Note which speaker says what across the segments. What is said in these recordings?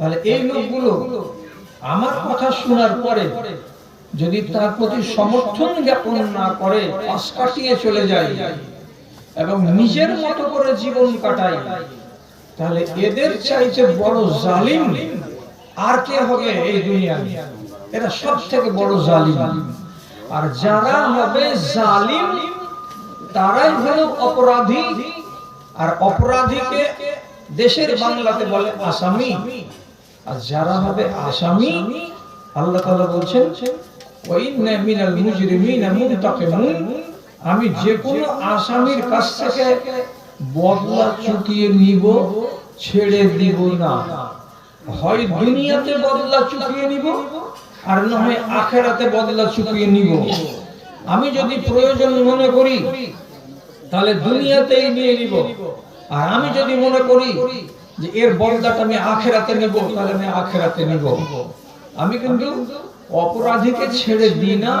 Speaker 1: তাহলে এই লোকগুলো আমার কথা শোনার পরে যদি তার প্রতি সমর্থন জ্ঞাপন না করে, পাশ কাটিয়ে চলে যায় এবং নিজের মতো করে জীবন কাটায়, তাহলে এদের চাইতে বড় জালিম আর কে হবে এই দুনিয়ায়? এরা সব থেকে বড় জালিম। আর যারা হবে জালিম তারাই হলো অপরাধী। আর অপরাধীকে দেশের বাংলাতে বলে আসামি। আর যারা হবে আসামি, আল্লাহ তাআলা বলছেন ওয়াইন্না মিনাল মুজরিমিনা মুনতাকিমুন, আমি যে কোনো আসামির কাছ থেকে বদলা চুকিয়ে নিব, ছেড়ে দিব না। হয় দুনিয়াতে বদলা চুকিয়ে নিব, আর না হয় আখিরাতে বদলা চুকিয়ে নিব। আমি যদি প্রয়োজন মনে করি তাহলে দুনিয়াতেই নিয়ে নিব, আর আমি যদি মনে করি যে এর বদলাটা আমি আখিরাতে নেব, তাহলে আমি আখিরাতে নেব। আমি কিন্তু অপরাধীকে ছেড়ে দিই না,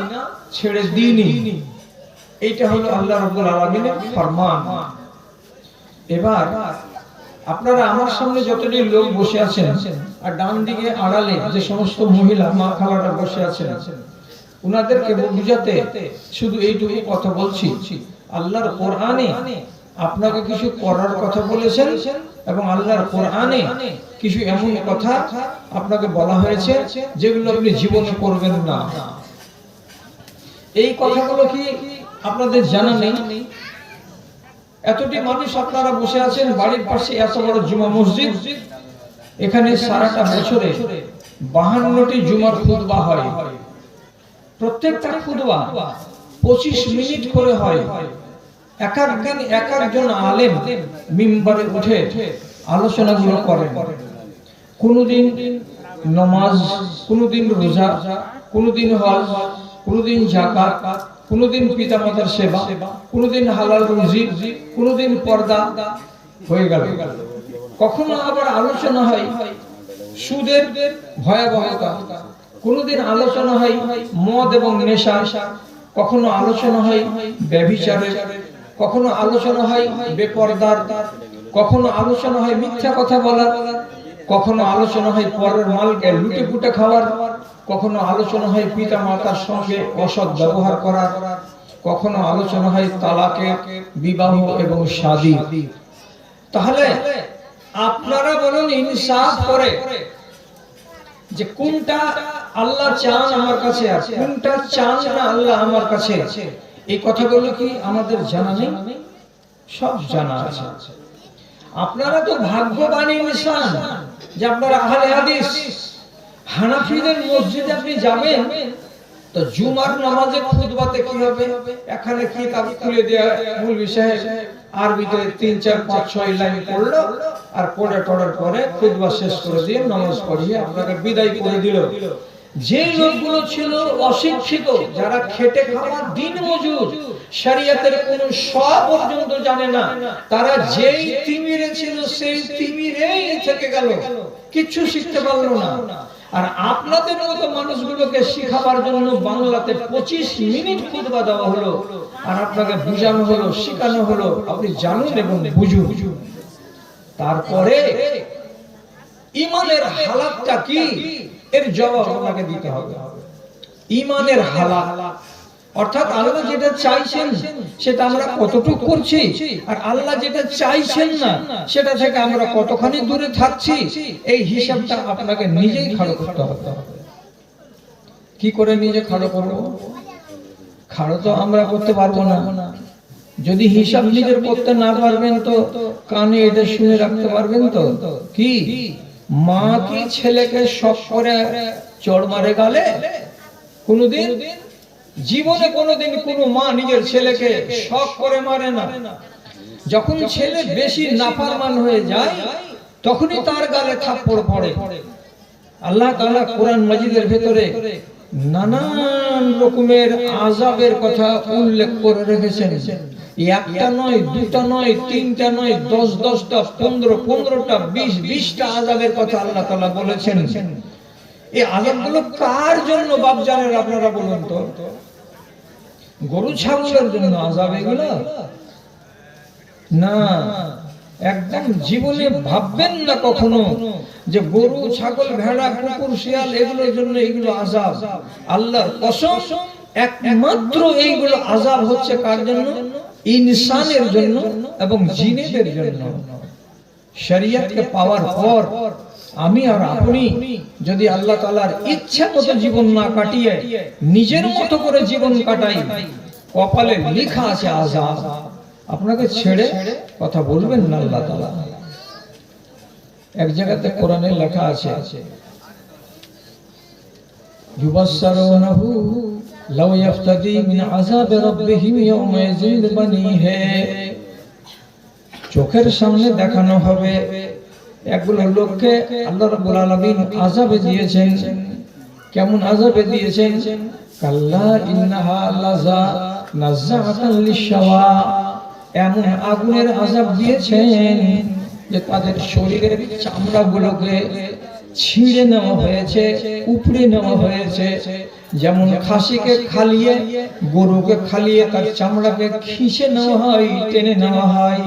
Speaker 1: ছেড়ে দিইনি। এইটা হলো আল্লাহ রাব্বুল আলামিনের ফরমান। এবার আপনারা আমার সামনে যতটি লোক বসে আছেন, আর ডান দিকে আড়ালে যে সমস্ত মহিলা মা খালারা বসে আছেন, উনাদেরকে বুঝাতে শুধু এইটুকু কথা বলছি, আল্লাহর কোরআনে আপনাকে কিছু করার কথা বলেছেন এবং আল্লাহর কোরআনে কিছু এমন কথা আপনাকে বলা হয়েছে যেগুলো আপনি জীবনে করবেন না। এই কথাগুলো কি আপনাদের জানা নেই? এতটি মানুষ আপনারা বসে আছেন, বাড়ির পাশে এত বড় জুমা মসজিদ, এখানে সারাটা বছরে 52টি জুমার খুতবা হয়। প্রত্যেকটা খুতবা 25 মিনিট করে হয়। এক একদিন এক একজন আলেম মিম্বরে উঠে আলোচনাগুলো করেন। কোনদিন নামাজ, কোনদিন রোজা, কোনদিন হজ, কোনদিন যাকাত, কোনদিন পিতামাতার সেবা, কোনদিন হালাল রুজি, কোনদিন পর্দা হয়ে গেল। কখনো আবার আলোচনা হয় সুদের ভয়াবহতা, কোনদিন আলোচনা হয় মদ এবং নেশা, কখনো আলোচনা হয় ব্যভিচারের, কখনো আলোচনা হয় বেপরদার, কখনো আলোচনা হয় মিথ্যা কথা বলার, কখনো আলোচনা হয় পরের মালকে লুটে পুটে খাওয়ার, কখনো আলোচনা হয় পিতা মাতার সঙ্গে অসৎ ব্যবহার করার, কখনো আলোচনা হয় তালাকের, বিবাহ এবং শাদী। তাহলে আপনারা বলুন ইনসাফ করে যে কোনটা আল্লাহ চান আমার কাছে, আর কোনটা চান না আল্লাহ আমার কাছে। এই কথাগুলো কি আমাদের জানা নেই? সব জানা আছে। আপনারা তো ভাগ্যবান ইনসান যে আপনারা আহলে হাদিস। হানাফিদের মসজিদে আপনি যাবেন তো জুমার নামাজে খুতবাতে কি হবে? এখানে কিতাব খুলে দেয়া মৌলভী সাহেব আরবিতে 3, 4, 5, 6 লাইন পড়লো, আর পড়ে টড়ার পরে খুতবা শেষ করে দিয়ে নামাজ পড়িয়ে আপনাকে বিদায় করে দিল। যে লোকগুলো ছিল অশিক্ষিত, যারা খেটে খাওয়া দিন মজুর, শরীয়তের কোন শ পর্যন্ত জানে না, তারা যেই তিমিরে ছিল সেই তিমিরেই থেকে গেল, কিছু শিখতে পারলো না। আর আপনাদের মতো মানুষগুলোকে শিখাবার জন্য বাংলাতে 25 মিনিট খুতবা দেওয়া হলো, আর আপনাকে বুঝানো হলো, শেখানো হলো, আপনি জানুন এবং বুঝুন। তারপরে ঈমানের হালাতটা কি, এর জবাব আপনাকে দিতে হবে। ঈমানের হালাত অর্থাৎ আল্লাহ যেটা চাইছেন সেটা আমরা কতটুকু করছি, আর আল্লাহ যেটা চাইছেন না সেটা থেকে আমরা কতখানি দূরে থাকছি, এই হিসাবটা আপনাকে নিজেই খাড়ো করতে হবে। কি করে নিজে খাড়ো করব? খাড়ো তো আমরা করতে পারবো না। যদি হিসাব নিজের করতে না পারবেন তো কানে এটা শুনে রাখতে পারবেন তো কি মা কি ছেলেকে শখ করে চড় মারে গালে? কোনদিন জীবনে কোনদিন কোনো মা নিজের ছেলেকে শখ করে মারে না। যখন ছেলে বেশি নাফরমান হয়ে যায় তখনই তার গালে থাপ্পড় পড়ে। আল্লাহ তাআলা কোরআন মাজিদের ভেতরে নানান রকমের আযাবের কথা উল্লেখ করে রেখেছেন। একটা নয়, দুটা নয়, তিনটা নয়, 10-10টা, 15-15টা, 20-20টা আযাবের কথা আল্লাহ তাআলা বলেছেন। এই আযাবগুলো কার জন্য বাপ জানেন আপনারা বলুন তো? গরু ছাগলের জন্য আযাব এগুলো না। একদম জীবনে ভাববেন না কখনো যে গরু ছাগল ভেড়া কুকুর শিয়াল এগুলোর জন্য এগুলো আযাব। আল্লাহর কসম, একমাত্র এইগুলো আযাব হচ্ছে কার জন্য? ইনসানের জন্য এবং জিনেদের জন্য। শরীয়তকে পাওয়ার পর আমি আর আপনি যদি আল্লাহ তাআলার ইচ্ছা মতো জীবন না কাটিয়ে নিজের মতো করে জীবন কাটাই, কপালে লেখা আছে আযাব। আপনাকে ছেড়ে কথা বলবেন না আল্লাহ তাআলা। এক জায়গাতে কোরআনে লেখা আছে, ইউবাসসারুনাহু লাউ ইয়াফতাদি মিন আযাবি রাব্বিহিম ইয়াওমাইযিন বানিহি। চোখের সামনে দেখানো হবে একগুলো লোককে আল্লাহ রাব্বুল আলামিন আযাবে দিয়েছেন। কেমন আযাবে দিয়েছেন? কাল্লা ইন্নাহা লাযা নাযাআতান লিশ-শাওয়া। এমন আগুনের আযাব দিয়েছেন যে তাদের শরীরের চামড়াগুলোকে ছিঁড়ে নেওয়া হয়েছে, উপড়ে নেওয়া হয়েছে। যেমন খাসিকে খালিয়ে, গরুকে খালিয়ে তার চামড়াকে খিঁচে নেওয়া হয়, টেনে নেওয়া হয়,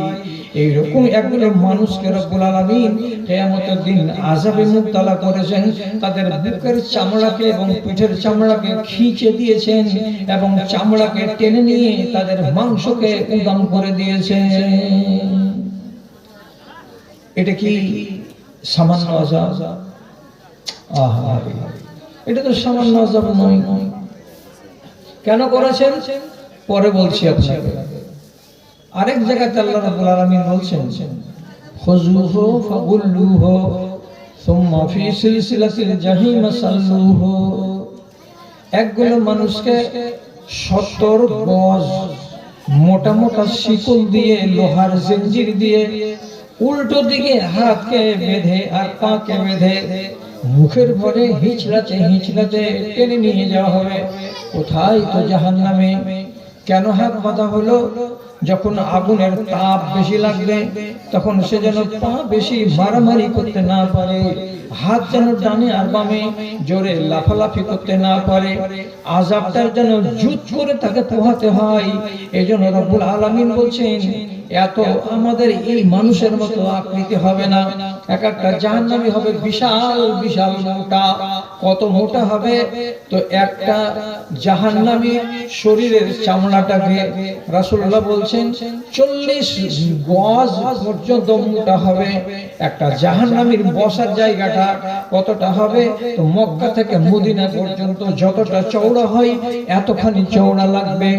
Speaker 1: এইরকম একগুলো মানুষকে রব্বুল আলামিন কিয়ামতের দিন আযাবে মুবতালা করেছেন। তাদের বুকের চামড়াকে এবং পিঠের চামড়াকে খিঁচে দিয়েছেন এবং চামড়াকে টেনে নিয়ে তাদের মাংসকে উদাম করে দিয়েছেন। এটা কি সামান্য আযাব? আহা, এটা তো সামান্য আযাব নয়। কেন করেছেন পরে বলছি আপনাকে। আরেক জায়গাতে আল্লাহ রাব্বুল আলামিন বলছেন, খুযুহু ফাগুল্লুহু সুম্মা ফি সিলসিলাতিল জাহিম সাল্লুহু। একগুলো মানুষকে 70 গজ মোটা মোটা শিকল দিয়ে, লোহার জঞ্জির দিয়ে উল্টো দিকে হাতকে বেঁধে আর পাকে বেঁধে মুখের ভরে হিচড়াতে হিচড়াতে টেনে নিয়ে যাওয়া হবে। কোথায়? তো জাহান্নামে। কেন হাত বাঁধা হলো? যখন আগুনের তাপ বেশি লাগবে তখন সে যেন পা বেশি মারামারি করতে না পারে, হাত যেন ডানে আর বামে জোরে লাফালাফি করতে না পারে, আযাবটার যেন জুত করে তাকে পোহাতে হয়। এজন্য রব্বুল আলামিন বলছেন, এত আমাদের এই মানুষের মতো আকৃতি হবে না। এক একটা জাহান্নামী হবে বিশাল বিশাল মোটা। কত মোটা হবে? তো একটা জাহান্নামীর শরীরের চামড়াটাকে রাসূলুল্লাহ বলছেন 40 গজ পর্যন্ত মোটা হবে। একটা জাহান্নামীর বসার জায়গাটা কতটা হবে? তো মক্কা থেকে মদিনা পর্যন্ত যতটা চওড়া হয় এতখানি চওড়া লাগবে।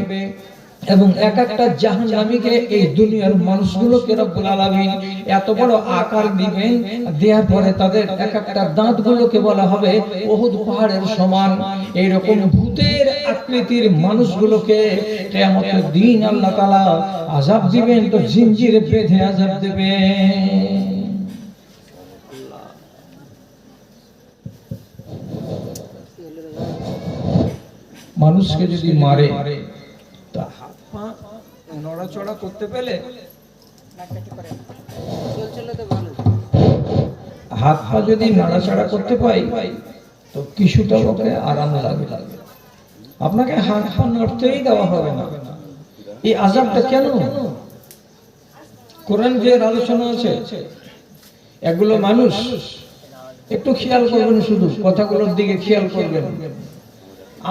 Speaker 1: এবং এক একটা জাহান্নামীকে এই দুনিয়ার মানুষগুলোকে রব্বুল আলামিন এত বড় আকার দিবেন, দেওয়ার পরে তাদের এক একটা দাঁতগুলোকে বলা হবে উহুদ পাহাড়ের সমান। এইরকম ভূতের আকৃতির মানুষগুলোকে কিয়ামতের দিন আল্লাহ তাআলা আযাব দিবেন, তো জিঞ্জিরে বেঁধে আযাব দিবেন। মানুষকে যদি মারে তা হাত পা নড়াচড়া করতে পেলে, হাত পা যদি নাড়াচাড়া করতে পাই তো কিছুটা ওকে আরাম লাগে। আপনাকে হাত পা নড়তেই দেওয়া হবে না। এই আযাবটা কেন? কোরআন যে আলোচনা আছে, এগুলো মানুষ একটু খেয়াল করবেন, শুধু কথাগুলোর দিকে খেয়াল করবেন।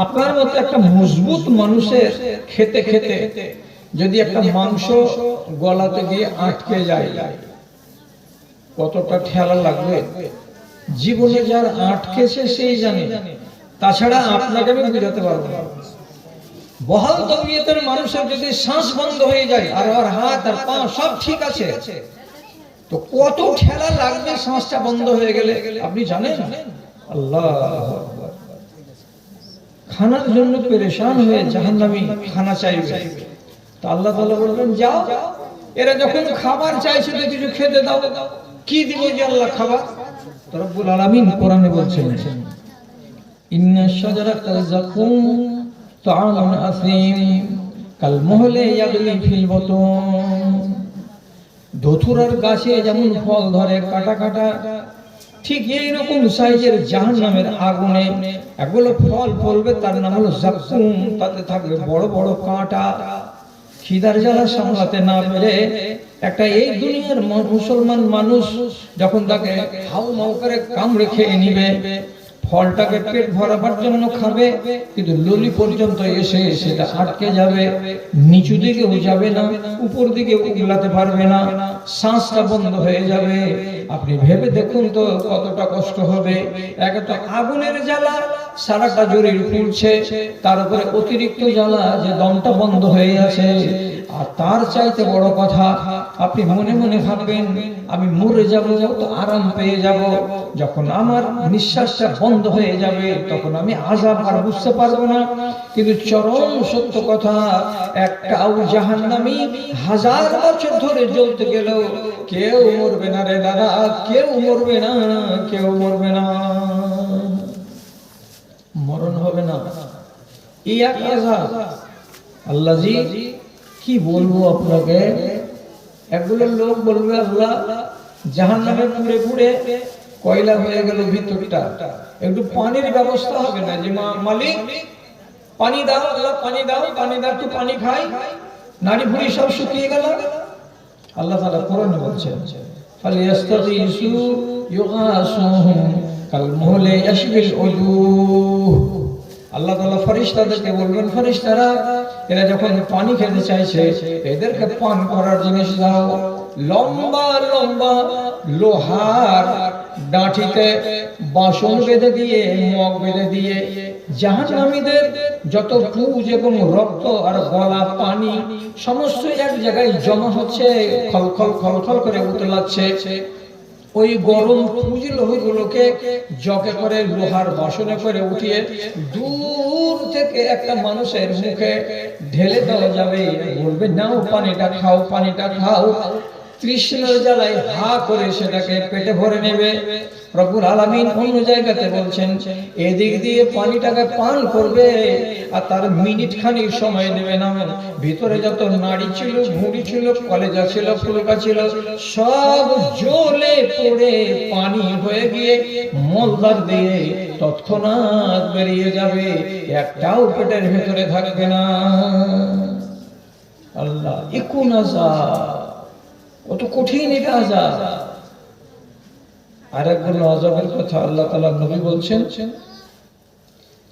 Speaker 1: আপনার মতো একটা মজবুত মানুষের খেতে খেতে যদি একটা মাংস গলাতে গিয়ে আটকে যায়, কতটা ঠেলা লাগবে। জীবনে যার আটকেছে সেই জানে, তাছাড়া আপনাকে আমি বোঝাতে পারবো না। বহাল তবিয়তের মানুষের যদি শ্বাস বন্ধ হয়ে যায় আর ওর হাত আর পা সব ঠিক আছে, তো কত ঠেলা লাগবে শ্বাসটা বন্ধ হয়ে গেলে আপনি জানেন? আল্লাহ, খানার জন্য পেরেশান হয়ে জাহান্নামী খানা চাইবে, তো আল্লাহ তাআলা বললেন যাও, এরা যখন খাবার চাইছে তো কিছু খেতে দাও। কি দিব যে আল্লাহ খাবার? রব্বুল আলামিন কোরআনে বলছেন, ইন্না শাজারাতাল যাকুম তাআমুন আসীম কাল মুহলি ইয়াগলি ফিল বুতুন। ধতুরার গাছে যেমন ফল ধরে কাটা কাটা, ঠিক এইরকম সাইজের জাহান্নামের আগুনে এগুলো ফল পড়বে, তার নাম হলো যাকুম। তাতে থাকবে বড় বড় কাঁটা। খিদার জ্বালা সামলাতে না পেরে একটা এই দুনিয়ার মুসলমান মানুষ যখন তাকে হাউ মাউ করে কামড়ে খেয়ে নিবে, ফলটাকে পেট ভরাবার জন্য খাবে, কিন্তু ললি পর্যন্ত এসে সেটা আটকে যাবে, নিচু দিকেও যাবে না, উপর দিকে উগলাতে পারবে না, শ্বাসটা বন্ধ হয়ে যাবে। আপনি ভেবে দেখুন তো কতটা কষ্ট হবে। একটা আগুনের জ্বালা, সারাটা শরীর পুড়ছে, তার উপরে অতিরিক্ত জ্বালা যে দমটা বন্ধ হয়ে আছে। আর তার চাইতে বড় কথা, আপনি মনে মনে ভাববেন আমি মরে যাব তো আরাম পেয়ে যাব, যখন আমার নিঃশ্বাসটা বন্ধ হয়ে যাবে তখন আমি আযাব আর বুঝতে পারবো না। কিন্তু চরম সত্য কথা, একটাও জাহান্নামী 1000 বছর ধরে জ্বলতে গেলেও কেউ মরবে না রে দাদা, কেউ মরবে না, কেউ মরবে না, মরণ হবে না। এই এক আযাব। আল্লাহ জি কি বলবো আপনাকে, একগুলো লোক বলবে আল্লাহ জাহান্নামে পুড়ে পুড়ে কয়লা হয়ে গেল ভিতরটা, একটু পানির ব্যবস্থা হবে না? যে মালিক পানি দাও, আল্লাহ পানি দাও, পানি দাও, একটু পানি খাই, নাড়ি ভুড়ি সব শুকিয়ে গেল। আল্লাহ তাআলা কোরআনে বলছেন ফালিয়াস্তাগীসু ইউগাসুহুম কালমুহলি ইয়াশবিল উজুহ। আল্লাহ তাআলা ফেরেশতাদেরকে বলবেন, ফেরেশতারা এরা যখন পানি খেতে চাইছে এদেরকে পান করার জিনিস দাও। লম্বা লম্বা লোহার ডাঁঠিতে বাসন বেঁধে দিয়ে, মগ বেঁধে দিয়ে জাহান্নামীদের যত পুজ এবং রক্ত আর গলা পানি সমস্ত এক জায়গায় জমা হচ্ছে, খলখল খলখল করে উতলাচ্ছে। ওই গরম পুঁজি লোহগুলোকে জগে করে লোহার বাসনে করে উঠিয়ে দূর থেকে একটা মানুষের মুখে ঢেলে দেওয়া যাবে, বলবে নাও পানিটা খাও, পানিটা খাও। তৃষ্ণার জ্বালায় হা করে সেটাকে পেটে ভরে নেবে। রব্বুল আলামিন অন্য জায়গাতে বলছেন এদিক দিয়ে পানিটাকে পান করবে আর তার মিনিট খানিক সময় নেবে না, ভিতরে যত নাড়ি ছিল, ভুঁড়ি ছিল, কলেজা ছিল, ফুলকা ছিল, সব জ্বলে পড়ে পানি হয়ে গিয়ে মলদার দিয়ে তৎক্ষণাৎ বেরিয়ে যাবে, একটাও পেটের ভেতরে থাকবে না। আল্লাহ ইকুন আযাব, কত কঠিন এটা আযাব। আর একবার আযাবের কথা আল্লাহ তাআলা নবী বলছেন,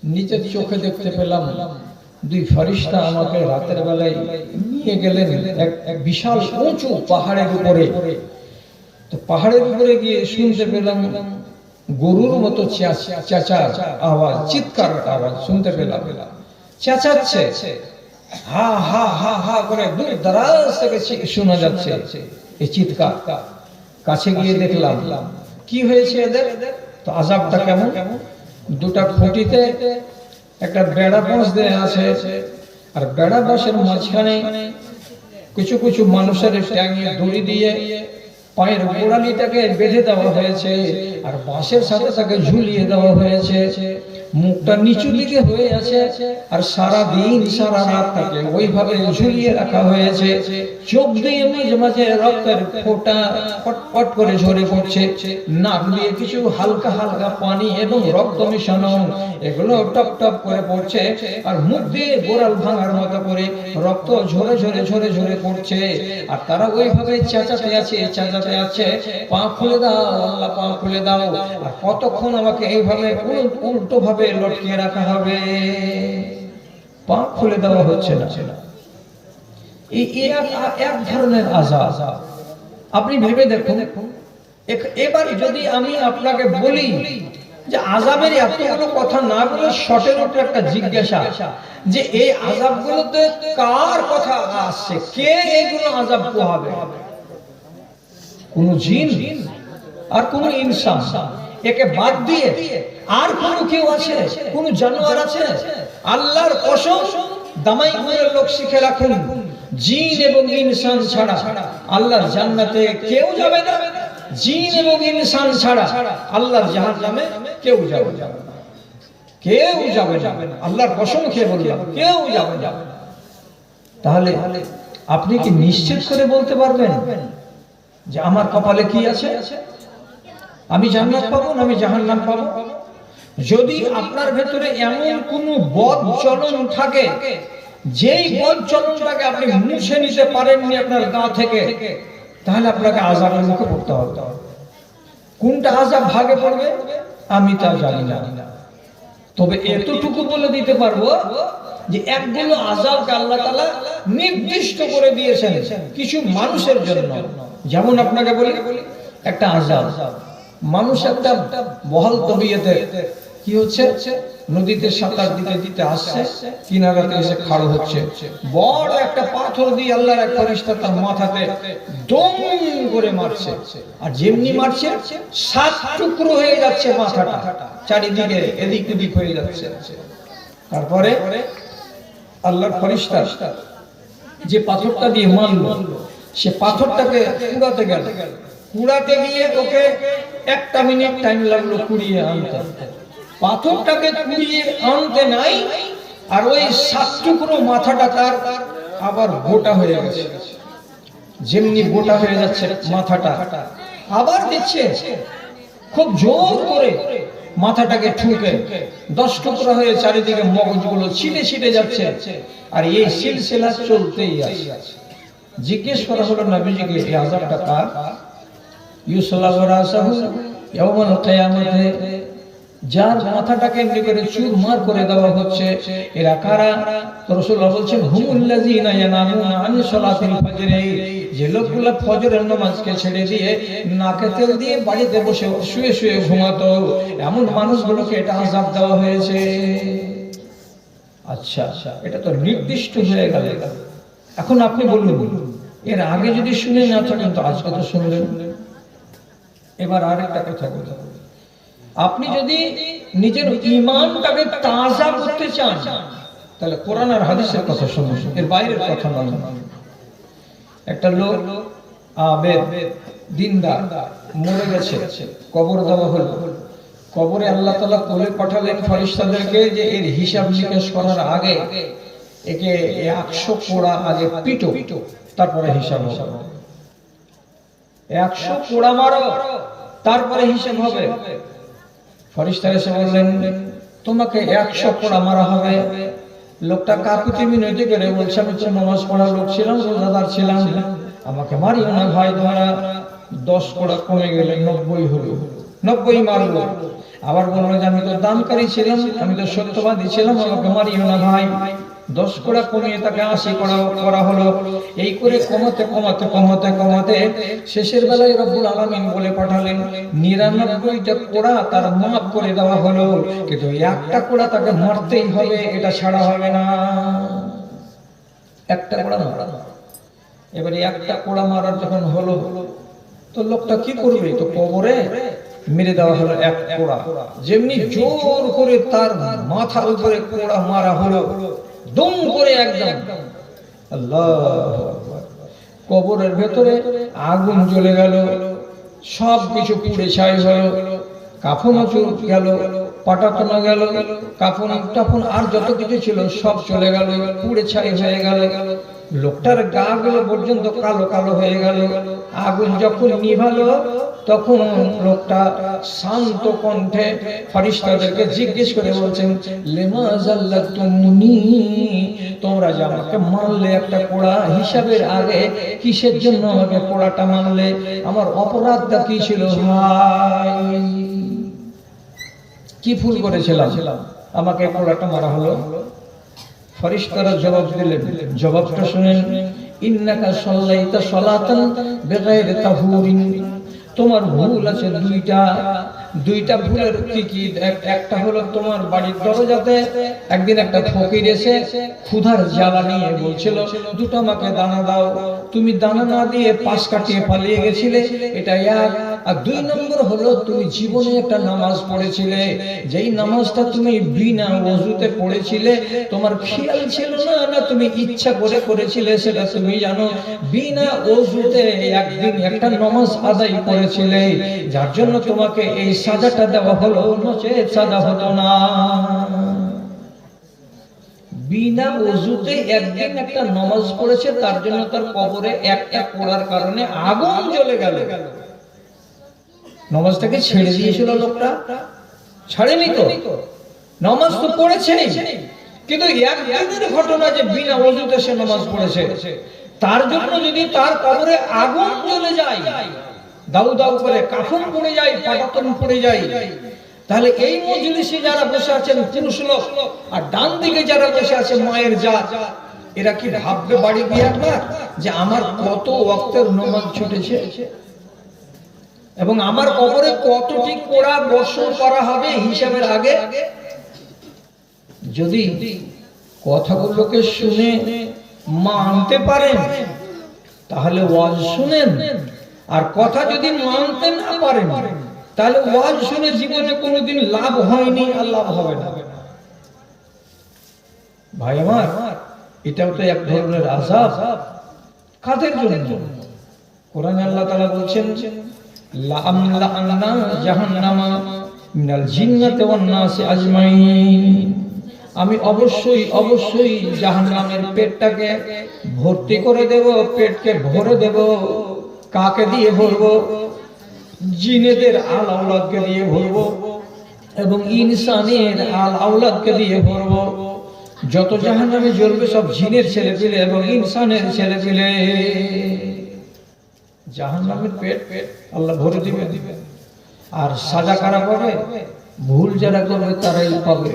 Speaker 1: নিজের চোখে দেখতে পেলাম দুই ফেরেশতা আমাকে রাতের বেলায় নিয়ে গেলেন এক বিশাল উঁচু পাহাড়ের উপরে। তো পাহাড়ের উপরে গিয়ে শুনতে পেলাম গরুর মতো চেঁচার আওয়াজ, চিৎকার আওয়াজ শুনতে পেলাম, চেঁচাচ্ছে, হা হা হা হা করে দূর দরাজ থেকে শোনা যাচ্ছে এই চিৎকার। কাছে গিয়ে দেখলাম কি হয়েছে এদের, তো আযাবটা কেমন। দুটা খুঁটিতে একটা বেড়া বাঁশ দেয়া আছে, আর বেড়া বাঁশের মাঝখানে কিছু কিছু মানুষের ট্যাঙে দড়ি দিয়ে পায়ের গোড়ালিটাকে বেঁধে দেওয়া হয়েছে, আর বাঁশের সাথে তাকে ঝুলিয়ে দেওয়া হয়েছে। মুখটা নিচু দিকে হয়ে আছে, আর সারা দিন সারা রাত তাকে ওইভাবে ঝুলিয়ে রাখা হয়েছে। চোখ দিয়ে মাঝে মাঝে রক্তের ফোঁটা পটপট করে ঝরে পড়ছে, নাক দিয়ে কিছু হালকা হালকা পানি এবং রক্ত মিশানো এগুলো টপ টপ করে পড়ছে, আর মুখ দিয়ে গোড়াল ভাঙার মতো করে রক্ত ঝরে ঝরে ঝরে ঝরে পড়ছে। আর তারা ওইভাবে চেঁচাতে আছে, চেঁচাতে আছে, পা খুলে দাও আল্লাহ, পা খুলে দাও। আর কতক্ষণ আমাকে এইভাবে উল্টো ভাবে লটকিয়ে রাখা হবে, পা খুলে দেওয়া হচ্ছে না। এক ধরনের আযাব। আপনি ভেবে দেখুন, এবার যদি আমি আপনাকে বলি যে আযাবের এতগুলো কথা না বলে শর্টের উপর একটা জিজ্ঞাসা, যে এই আযাবগুলোতে কার কথা আসছে, কে এগুলো আযাব পোহাবে? কোন জিন আর কোন ইনসান, একে বাদ দিয়ে আর কোন কেউ আছে? কোন জানোয়ার আছে? আল্লাহর কসম, দামাই করে লোক শিখে রাখুন, জিন এবং ইনসান ছাড়া আল্লাহর জান্নাতে কেউ যাবে না। জিন এবং ইনসান ছাড়া আল্লাহর জাহান্নামে কেউ যাবে না, কেউ যাবে না। আল্লাহর কসম খেয়ে বললাম, কেউ যাবে না। তাহলে আপনি কি নিশ্চিত করে বলতে পারবেন যে আমার কপালে কি আছে? আমি জান্নাত পাবো না আমি জাহান্নাম পাবো? যদি আপনার ভেতরে এমন কোন বদ চলন থাকে, যেই বদ চলনটাকে আপনি মুছে নিতে পারেননি আপনার গা থেকে, তাহলে আপনাকে আযাবের মুখে পড়তে হবে। কোনটা আযাব ভাগে পড়বে আমি তা জানি না, তবে এতটুকু বলে দিতে পারবো যে একগুলো আযাবকে আল্লাহ তাআলা নির্দিষ্ট করে দিয়েছেন কিছু মানুষের জন্য। যেমন আপনাকে বলি একটা আযাব, মানুষ একটা বহাল তবিয়তে কি হচ্ছে, নদীতে সাঁতার দিতে দিতে আসছে, কিনারাতে এসে খাড়ো হচ্ছে, বড় একটা পাথর দিয়ে আল্লাহর এক ফেরেশতা তার মাথাতে দম করে মারছে, আর যেমনি মারছে 7 টুকরো হয়ে যাচ্ছে মাথাটা, চারিদিকে এদিক ওদিক হয়ে যাচ্ছে। তারপরে আল্লাহর ফেরেশতা যে পাথরটা দিয়ে মারলো, সে পাথরটাকে কুড়াতে গেল, কুড়াতে গিয়ে ওকে 1 মিনিট টাইম লাগলো কুড়িয়ে আনতে। পাথরটাকে কুড়িয়ে আনতে নাই, আর ওই 7 টুকরো মাথাটা তার আবার গোটা হয়ে গেছে। যেমনি গোটা হয়ে যাচ্ছে মাথাটা, আবার দিচ্ছে খুব জোর করে মাথাটাকে ঠুকে 10 টুকরা হয়ে চারিদিকে মগজগুলো ছিটে ছিটে যাচ্ছে, আর এই সিলসিলা চলতেই আছে। জিজ্ঞেস করা হলো নবীজিকে, এই আযাবটা কার? ইউসাল্লাহু রাসাহু ইয়াউমাল কিয়ামাতে, যার মাথাটাকে এমনি করে চুরমার করে দেওয়া হচ্ছে, এরা কারা? রাসূলুল্লাহ বলছেন হুমুল্লাযীনা ইয়ানামুনা আন সালাতিল ফজর, যে লোকগুলো ফজরের নামাজকে ছেড়ে দিয়ে নাকে তেল দিয়ে বাড়িতে বসে শুয়ে শুয়ে ঘুমাতো, এমন মানুষগুলোকে এটা আযাব দেওয়া হয়েছে। আচ্ছা, এটা তো নির্দিষ্ট হয়ে গেল। এখন আপনি বলুন, এর আগে যদি শুনে না থাকেন তো আজকে তো শুনলেন। এবার আরেকটা কথা বলি, আপনি যদি নিজের ঈমানটাকে তাজা করতে চান তাহলে কোরআন আর হাদিসের কথা শুনুন, এর বাইরের কথা নয়। একটা লোক আবেদ দিনদার মরে গেছে, কবর দেওয়া হলো, কবরে আল্লাহ তাআলা কোলে পাঠালেন ফেরেশতাদেরকে যে এর হিসাব নিকাশ করার আগে একে 100 কোড়া আগে পিটো, তারপরে হিসাব হবে। 100 কোড়া মারো, তারপরে হিসাব হবে। ফেরেশতারা এসে বললেন তোমাকে 100 কোড়া মারা হবে। লোকটা কাকুতি মিনতি করে বলছে, আমি তো নামাজ পড়া লোক ছিলাম, রোজাদার ছিলাম, আমাকে মারিও না ভাই, তোমরা 10 কোড়া কমে গেলে 90 হলো, 90 মারলো। আবার বললো যে আমি তো দানকারী ছিলাম, আমি তো সত্যবাদী ছিলাম, আমাকে মারিও না ভাই। 10 কোড়া কমিয়ে তাকে 80 কোড়া করা হলো। এই করে কমাতে কমাতে কমাতে কমাতে শেষের বেলায় রব্বুল আলামিন বলে পাঠালেন 99টা কোড়া তার মাফ করে দেওয়া হলো, কিন্তু একটা কোড়া তাকে মারতেই হবে, এটা ছাড়া হবে না। একটা কোড়া মারা, এবারে একটা কোড়া মারার যখন হলো তো লোকটা কি করবে, তো কবরে মেরে দেওয়া হলো 1 কোড়া। যেমনি জোর করে তার মাথার উপরে কোড়া মারা হলো, দম করে একদম, আল্লাহু আকবার, কবরের ভেতরে আগুন জ্বলে গেল, সব কিছু পুড়ে ছাই হলো, কাফনও চলে গেল, পাটাতনা গেল, কাফন টাফন আর যত কিছু ছিল সব চলে গেল, পুড়ে ছাই হয়ে গেল। লোকটার গা গুলো পর্যন্ত কালো কালো হয়ে গেল। আগুন যখন নিভালো তখন লোকটা শান্ত কণ্ঠে ফেরেশতাদেরকে জিজ্ঞেস করে বলছেন, লিমা জাল্লাতুমুনি, তোমরা যে আমাকে মারলে একটা কোড়া হিসাবের আগে, কিসের জন্য আমাকে কোড়াটা মারলে? আমার অপরাধটা কি ছিল ভাই? কি ভুল করেছিলাম আমাকে কোড়াটা মারা হলো? ফেরেশতারা জবাব দিলেন, জবাবটা শুনেন, ইন্নাকা সাল্লাইতা সালাতান বিগাইরি তাহুরিন, তোমার ভুল আছে দুইটা ভুলের কি? একটা হলো তোমার বাড়ির দরজাতে একদিন একটা ফকির এসে ক্ষুধার জ্বালা নিয়ে বলছিল, দুটো আমাকে দানা দাও, তুমি দানা না দিয়ে পাশ কাটিয়ে পালিয়ে গেছিলে, এটা এক। আর 2 নম্বর হলো তুমি জীবনে একটা নামাজ পড়েছিলে, যেই নামাজটা তুমি বিনা ওযুতে পড়েছিলে, তোমার খেয়াল ছিল না, না তুমি ইচ্ছা করে করেছিলে সেটা তুমি জানো, বিনা ওযুতে একদিন একটা নামাজ আদায় করেছিলে, যার জন্য তোমাকে এই সাজাটা দেওয়া হলো, নচেত সাজা হতো না। বিনা ওযুতে একদিন একটা নামাজ পড়েছে, তার জন্য তার কবরে একটা কোড়ার কারণে আগুন জ্বলে গেল। নামাজটাকে ছেড়ে দিয়েছিল লোকটা? ছাড়েনি তো, নামাজ তো পড়েছে, কিন্তু একদিনের ঘটনা যে বিনা ওযুতে সে নামাজ পড়েছে, তার জন্য যদি তার কবরে আগুন জ্বলে যায়, দাউ দাউ করে কাফন পড়ে যায়, পাটাতন পড়ে যায়, তাহলে এই মজলিসে যারা বসে আছেন পুরুষ লোক, আর ডান দিকে যারা বসে আছে মায়ের জাত, এরা কি ভাববে বাড়ি গিয়ে একবার যে আমার কত ওয়াক্তের নামাজ ছুটেছে এবং আমার কবরে কতটি কোড়া বর্ষণ করা হবে হিসাবের আগে? যদি কথাগুলোকে শুনে মানতে পারেন তাহলে ওয়াজ শুনেন, আর কথা যদি মানতে না পারেন তাহলে ওয়াজ শুনে জীবনে কোনোদিন লাভ হয়নি আর লাভ হবে না। ভাই আমার, এটাও তো এক ধরনের আযাব। কাদের জন্য? কোরআনে আল্লাহ তাআলা বলছেন লাআমলাআন্না জাহান্নামা মিনাল জিন্নাতি ওয়ান নাসি আজমাইন, আমি অবশ্যই জাহান্নামের পেটটাকে ভর্তি করে দেব, পেটকে ভরে দেব। কাকে দিয়ে ভরবো? জিনেদের আল আওলাদকে দিয়ে ভরবো এবং ইনসানের আল আওলাদকে দিয়ে ভরবো। যত জাহান্নামে জ্বলবে সব জিনের ছেলেপিলে এবং ইনসানের ছেলেপিলে। জাহান্নামের পেট আল্লাহ ভরে দিবে। আর সাজা কারা পাবে? ভুল যারা করবে তারাই পাবে।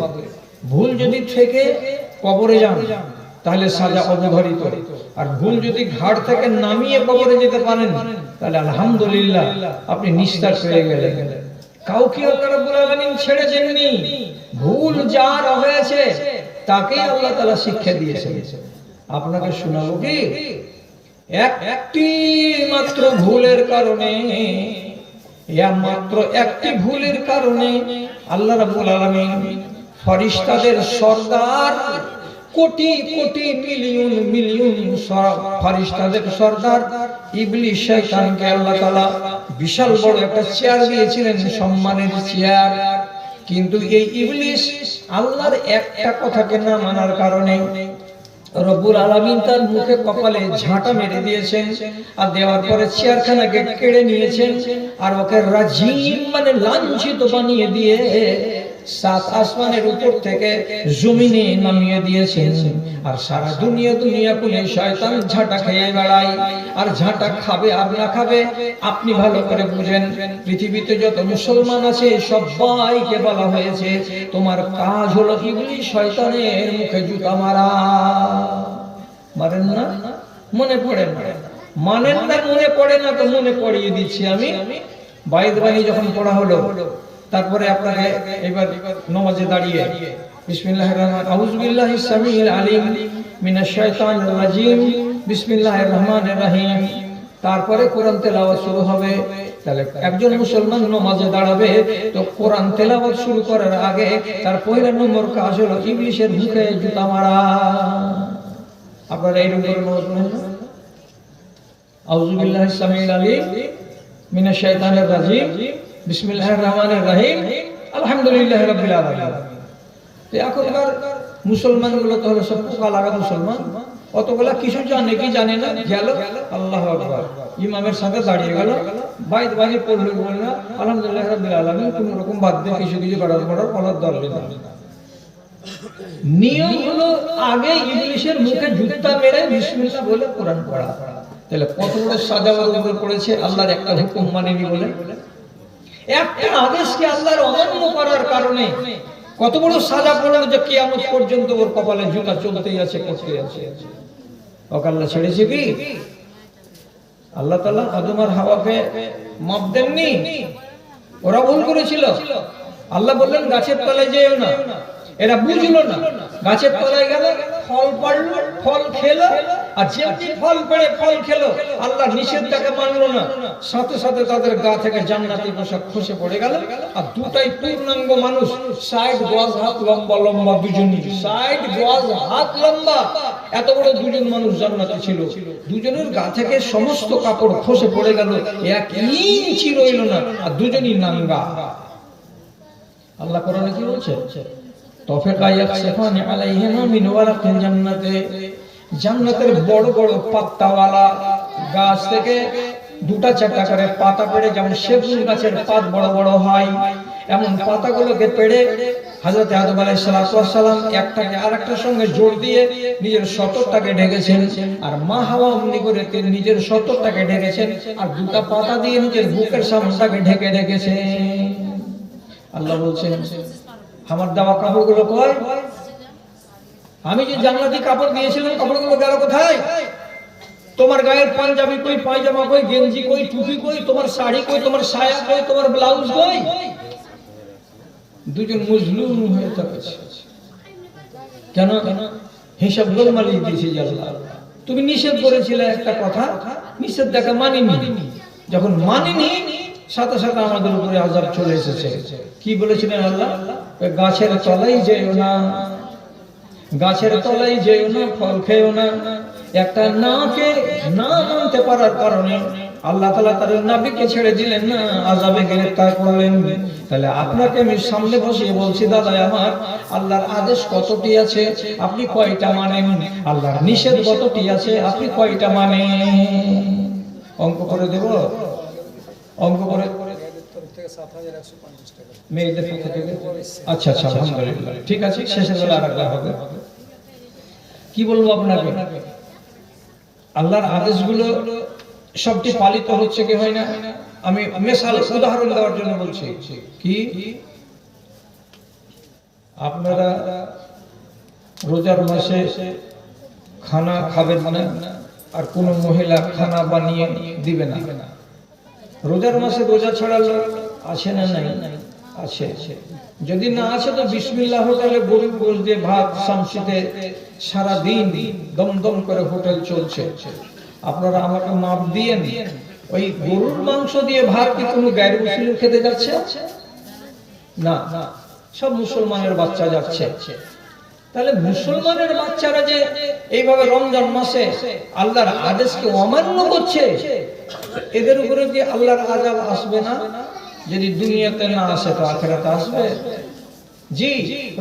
Speaker 1: ভুল যদি থেকে কবরে যান তাহলে সাজা অবধারিত, আর ভুল যদি ঘাট থেকে নামিয়ে কবরে যেতে পারেন তাহলে আলহামদুলিল্লাহ আপনি নিস্তার পেয়ে গেলেন। কাউকে আল্লাহ রাব্বুল আলামিন ছেড়ে দেননি। ভুল যার হয়েছে তাকেই আল্লাহ তাআলা শিক্ষা দিয়েছেন। আপনাকে শোনাবো কি? একটি মাত্র ভুলের কারণে, মাত্র একটি ভুলের কারণে আল্লাহ রাব্বুল আলামিন ফেরেশতাদের সরদার, কোটি কোটি মিলিয়ন মিলিয়ন ফেরেশতাদের সরদার ইবলিস শয়তানকে আল্লাহ তাআলা বিশাল বড় একটা চেয়ার দিয়েছিলেন, সম্মানের চেয়ার। কিন্তু এই ইবলিস আল্লাহর একটা কথাকে না মানার কারণে রব্বুল আলামিন তার মুখে কপালে ঝাঁটা মেরে দিয়েছেন, আর দেওয়ার পরে চেয়ারখানাকে কেড়ে নিয়েছেন, আর ওকে রাজিম মানে লাঞ্ছিত বানিয়ে দিয়ে সাত আসমানের উপর থেকে জমিনে নামিয়ে দিয়েছেন। আর সারা দুনিয়া কোনে শয়তান ঝাঁটা খেয়ে বেড়ায়। আর ঝাঁটা খাবে আর না খাবে আপনি ভালো করে বুঝেন। পৃথিবীতে যত মুসলমান আছে সবাইকে বলা হয়েছে তোমার কাজ হলো ইবলিস শয়তানের মুখে জুতা মারা। মারেন না? মনে পড়ে না? মানেন না? মনে পড়ে না? তো মনে পড়িয়ে দিচ্ছি আমি। বাইদ বাণী যখন পড়া হলো, তারপরে আপনাকে এবার নামাজে দাঁড়িয়ে বিসমিল্লাহির রহমানির আউযু বিল্লাহিস সামিউল আলিম মিনাশ শাইতানির রাজিম বিসমিল্লাহির রহমানির রহিম, তারপরে কোরআন তেলাওয়াত শুরু হবে। তাহলে একজন মুসলমান নামাজে দাঁড়াবে তো কোরআন তেলাওয়াত শুরু করার আগে তার পয়লা নম্বর কাজ হলো ইবলিসের মুখে জুতা মারা। আপনারা এই রকম নামাজ পড়েন না? আউযু বিল্লাহিস সামিউল আলিম মিনাশ শাইতানির রাজিম বিসমিল্লাহির রহমানির রহিম আলহামদুলিল্লাহি রাব্বিল আলামিন। এখনকার মুসলমানগুলো তো হলো সব পোকা লাগা মুসলমান, অতগুলা কিছু জানে কি জানে না, গেল আল্লাহু আকবার ইমামের সাথে দাঁড়িয়ে গেল, বাইত বাণী পড়লো, বলল আলহামদুলিল্লাহি রাব্বিল আলামিন, কোন রকম বাদ দিয়ে কিছু গড়ার পড়ার দরকার নেই। নিয়ম হলো আগে ইবলিসের মুখে জুতা মেরে বিসমিল্লাহ বলে কোরআন পড়া। তাহলে কত বড় সাজাবার উপরে পড়েছে আল্লাহর একটা হুকুম মানেনি বলে। একটা আদেশকে আল্লাহর অমান্য করার কারণে কত বড় সাজা পড়লো যে কিয়ামত পর্যন্ত ওর কপালে জুতা চলতেই আছে, পড়তেই আছে। ওকে আল্লাহ ছেড়েছে কি? আল্লাহ তাআলা আদম আর হাওয়াকে মাপ দেননি, ওরা ভুল করেছিল। আল্লাহ বললেন গাছের তলায় যেও না, এরা বুঝলো না, গাছের তলায় গেল, ফল পড়লো, ফল খেলো, আর যেমনি ফল পড়ে ফল খেলো, আল্লাহ নিষেধটাকে মানলো না, সাথে সাথে তাদের গা থেকে জান্নাতি পোশাক খসে পড়ে গেল। আর দুটাই পূর্ণাঙ্গ মানুষ, 60 গজ হাত লম্বা লম্বা, দুজনই 60 গজ হাত লম্বা, এত বড় দুজন মানুষ জান্নাতে ছিল। দুজনের গা থেকে সমস্ত কাপড় খসে পড়ে গেল, 1 ইঞ্চি রইল না, আর দুজনই নাঙ্গা। আল্লাহ কোরআনে কি বলছে? তফিকা ইয়াকসিফানি আলাইহিমা মিন ওয়ারাকিল জান্নাতে, জান্নাতের বড় বড় পাতাওয়ালা গাছ থেকে দুটা চারটা করে পাতা পেড়ে, যেমন সেগুন গাছের পাত বড় বড় হয় এমন পাতাগুলোকে পেড়ে হযরত আদম আলাইহিস সালাম একটাকে আরেকটার সঙ্গে জোর দিয়ে নিজের সতরটাকে ঢেকেছেন, আর মা হাওয়া অমনি করে তিনি নিজের সতরটাকে ঢেকেছেন, আর দুটা পাতা দিয়ে নিজের বুকের সামনেটাকে ঢেকে রেখেছেন। আল্লাহ বলছেন আমার দেওয়া কাপড়গুলো কই? আমি যে জান্নাতি কাপড় দিয়েছিলাম কাপড়গুলো গেল কোথায়? তোমার গায়ের পাঞ্জাবি কই, পায়জামা কই, গেঞ্জি কই, টুপি কই, তোমার শাড়ি কই, তোমার সায়া কই, তোমার ব্লাউজ কই? দুজন মজলুম হয়ে থাকছে। কেন? হিসাব গোলমাল দিয়েছে আল্লাহ। তুমি নিষেধ করেছিলে একটা কথা, নিষেধ দেখা মানিনি, যখন মানিনি সাথে সাথে আমাদের উপরে আযাব চলে এসেছে। কি বলেছিলেন আল্লাহ? গাছের তলায় যেও না, গাছের তলায় যেও না, ফল খেও না। একটা নাকে না মানতে পারার কারণে আল্লাহ তাআলা তার নবীকে ছেড়ে দিলেন না, আযাবে গ্রেফতার করলেন। তাহলে আপনাকে আমি সামনে বসিয়ে বলছি, দাদা আমার, আল্লাহর আদেশ কতটি আছে, আপনি কয়টা মানেন? আল্লাহর নিষেধ কতটি আছে, আপনি কয়টা মানেন? অঙ্ক করে দেব, অঙ্ক করে মেয়েদের পক্ষ থেকে। আচ্ছা আচ্ছা, আলহামদুলিল্লাহ, ঠিক আছে, শেষের বেলা আরেকবার হবে। কি বলবো আপনাকে, আল্লাহর আদেশগুলো সবটি পালিত হচ্ছে কি হয় না? আমি মিসাল উদাহরণ দেওয়ার জন্য বলছি। কি আপনারা রোজার মাসে খানা খাবেন না, আর কোন মহিলা খানা বানিয়ে দিবে না? রোজার মাসে রোজা ছাড়া লোক আছে না নাই? আছে। যদি না আছে তো বিসমিল্লাহ হোটেলে গরুর গোশত দিয়ে ভাত শামসিতে সারা দিন দমদম করে হোটেল চলছে। আপনারা আমাকে মাপ দিয়েন, ওই গরুর মাংস দিয়ে ভাত কি কোনো গায়ের মুসলিম খেতে যাচ্ছে? না, সব মুসলমানের বাচ্চা যাচ্ছে। তাহলে মুসলমানের বাচ্চারা যে এইভাবে রমজান মাসে আল্লাহর আদেশকে অমান্য করছে, এদের উপরে কি আল্লাহর আযাব আসবে না? যদি দুনিয়াতে না আসে তো আখিরাতে আসবে। জি,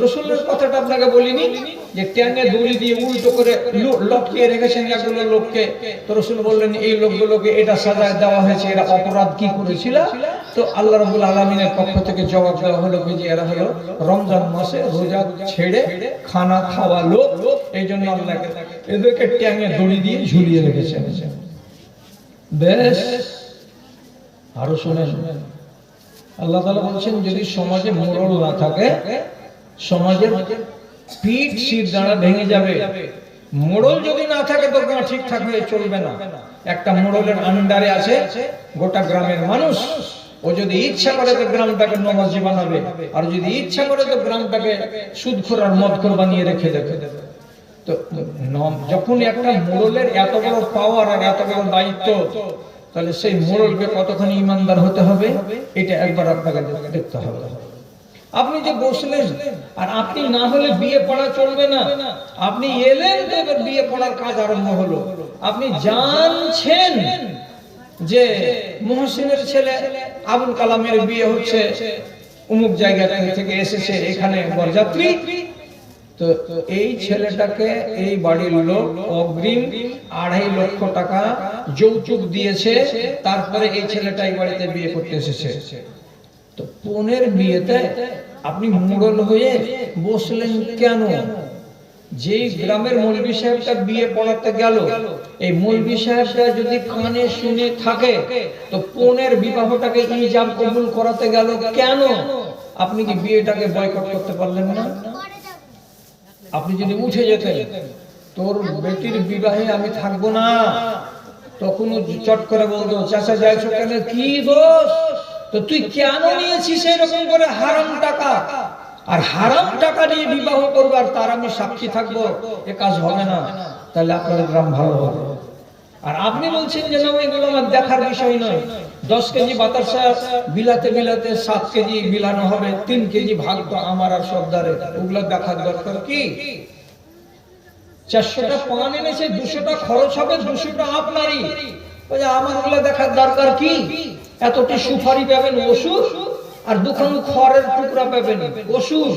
Speaker 1: রাসূলের কথাটা আপনাকে বলিনি যে ট্যাঙ্গে দড়ি দিয়ে উল্টো করে লটকিয়ে রেখেছেন একগুলো লোককে, তো রাসূল বললেন এই লোকগুলোকে এটা সাজা দেওয়া হয়েছে, এরা অপরাধ কি করেছিল? তো আল্লাহ রাব্বুল আলামিনের পক্ষ থেকে জবাব দেওয়া হলো যে এরা হলো রমজান মাসে রোজা ছেড়ে খানা খাওয়া লোক, এইজন্য আল্লাহ এদেরকে ট্যাঙ্গে দড়ি দিয়ে ঝুলিয়ে রেখেছেন। বেশ, আরো শুনেন, আল্লাহ তাআলা বলছেন যদি সমাজে মোড়ল না থাকে, সমাজের পিঠ শির দ্বারা ভেঙে যাবে। মোড়ল যদি না থাকে তো ঠিকঠাক হয়ে চলবে না। একটা মোড়লের আন্ডারে আছে গোটা গ্রামের মানুষ, ও যদি ইচ্ছা করে তো গ্রামটাকে নমাজি বানাবে, আর যদি ইচ্ছা করে তো গ্রামটাকে সুদখোর আর মদখোর বানিয়ে রেখে দেবে। তো যখন একটা মোড়লের এত বড় পাওয়ার আর এত বড় দায়িত্ব, তাহলে সেই মোড়লকে কতখানি ইমানদার হতে হবে এটা একবার আপনাকে দেখতে হবে। আপনি যে বসলেন, আর আপনি না হলে বিয়ে পড়া চলবে না। আপনি এলেন তো এবার বিয়ে পড়ার কাজ আরম্ভ হলো। আপনি জানছেন যে মুহসিনের ছেলে আবুল কালামের বিয়ে হচ্ছে, অমুক জায়গা থেকে এসেছে এখানে বরযাত্রী, তো এই ছেলেটাকে এই বাড়ির লোক অগ্রিম 2.5 লক্ষ টাকা যৌতুক দিয়েছে, তারপরে এই ছেলেটা এই বাড়িতে বিয়ে করতে এসেছে। তো বোনের বিয়েতে আপনি মোড়ল হয়ে বসলেন কেন? যেই গ্রামের মৌলভী সাহেবটা বিয়ে পড়াতে গেল, এই মৌলভী সাহেবটা যদি কানে শুনে থাকে তো বোনের বিবাহটাকে ইজাব কবুল করাতে গেল কেন? আপনি কি বিয়েটাকে বয়কট করতে পারলেন না? আপনি যদি উঠে যেতেন, তোর বেটির বিবাহে আমি থাকবো না, তখন চট করে বলতো চাচা যাইছো কেন, কি দোষ, তো তুই কেন নিয়েছিস এরকম করে হারাম টাকা, আর হারাম টাকা নিয়ে বিবাহ করবো আর তার আমি সাক্ষী থাকবো, এ কাজ হবে না। তাহলে আপনার গ্রাম ভালো হবে। আর আপনি বলছেন যে না, এগুলো আমার দেখার বিষয় নয়। 10 কেজি বাতাসা বিলাতে বিলাতে 7 কেজি বিলানো হবে, 3 কেজি ভাগ তো আমার আর সর্দারের, ওগুলো দেখার দরকার কি? 400টা পান এনেছে, 200টা খরচ হবে, 200টা আপনারই, আমার ওগুলো দেখার দরকার কি? এতটি সুপারি পাবেন ওষুধ, আর দুখান খড়ের টুকরা পাবেন ওষুধ,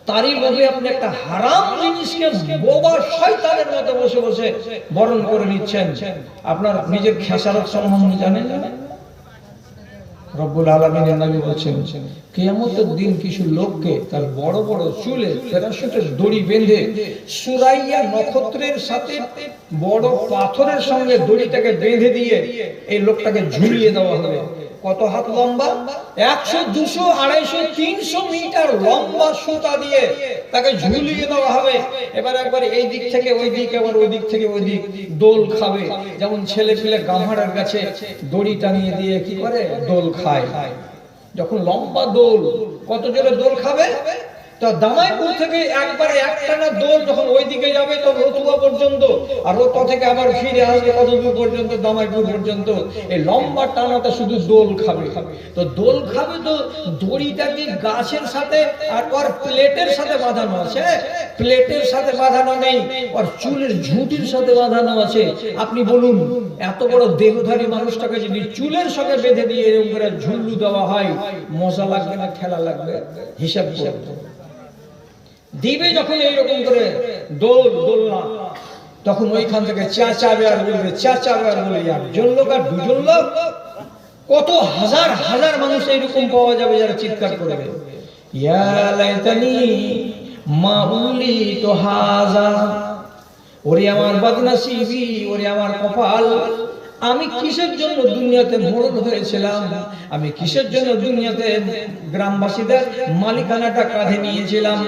Speaker 1: তারই লোভে আপনি একটা হারাম জিনিসকে বোবা শয়তানের মতো বসে বসে বরণ করে নিচ্ছেন। আপনার নিজের খেসারত সম্বন্ধে জানেন না? রব্বুল আলামিনের নবী বলেছেন, কিয়ামতের দিন কিছু লোককে তার বড় বড় চুলে প্যারাশুটের দড়ি বেঁধে সুরাইয়া নক্ষত্রের সাথে বড় পাথরের সঙ্গে দড়িটাকে বেঁধে দিয়ে এই লোকটাকে ঝুলিয়ে দেওয়া হবে। কত হাত লম্বা? 100, 200, 250, 300 মিটার লম্বা সুতা দিয়ে তাকে ঝুলিয়ে দেওয়া হবে। এবার একবার এই দিক থেকে ওই দিক, আবার ওই দিক থেকে ওই দিক দোল খাবে। যেমন ছেলে পেলে গামহাড়ের কাছে দড়ি টানিয়ে দিয়ে কি করে দোল খায়। যখন লম্বা দোল, কত জোরে দোল খাবে? তো দামাইপুর থেকে একবারে একটানা দোল যখন ওই দিকে যাবে তো রতুয়া পর্যন্ত, আর রতুয়া থেকে আবার ফিরে আসবে কত দূর পর্যন্ত? দামাইপুর পর্যন্ত। এই লম্বা টানাটা শুধু দোল খাবে। তো দোল খাবে তো দড়িটা কি গাছের সাথে আর ওর প্লেটের সাথে বাঁধানো আছে? প্লেটের সাথে বাঁধানো নেই, ওর চুলের ঝুঁটির সাথে বাঁধানো আছে। আপনি বলুন, এত বড় দেহধারী মানুষটাকে যদি চুলের সঙ্গে বেঁধে দিয়ে এরকম করে ঝুল্লু দেওয়া হয়, মজা লাগবে না খেলা লাগবে? হিসাব করতে দিবে যখন এইরকম করে দোলনা, তখন ওইখান থেকে চেঁচাবে আর বলবে, চেঁচাবে আর বলে, একজন লোক আর দুজন লোক, কত হাজার হাজার মানুষ এইরকম পাওয়া যাবে যারা চিৎকার করবে, ইয়া লাইতানি মা উলিতু হাযা, ওরে আমার বদনসিবি, ওরে আমার কপাল, আমি কিসের জন্য দুনিয়াতে মরণ হয়েছিলাম, আমি কিসের জন্য দুনিয়াতে গ্রামবাসীদের মালিকানাটা কাঁধে নিয়েছিলাম,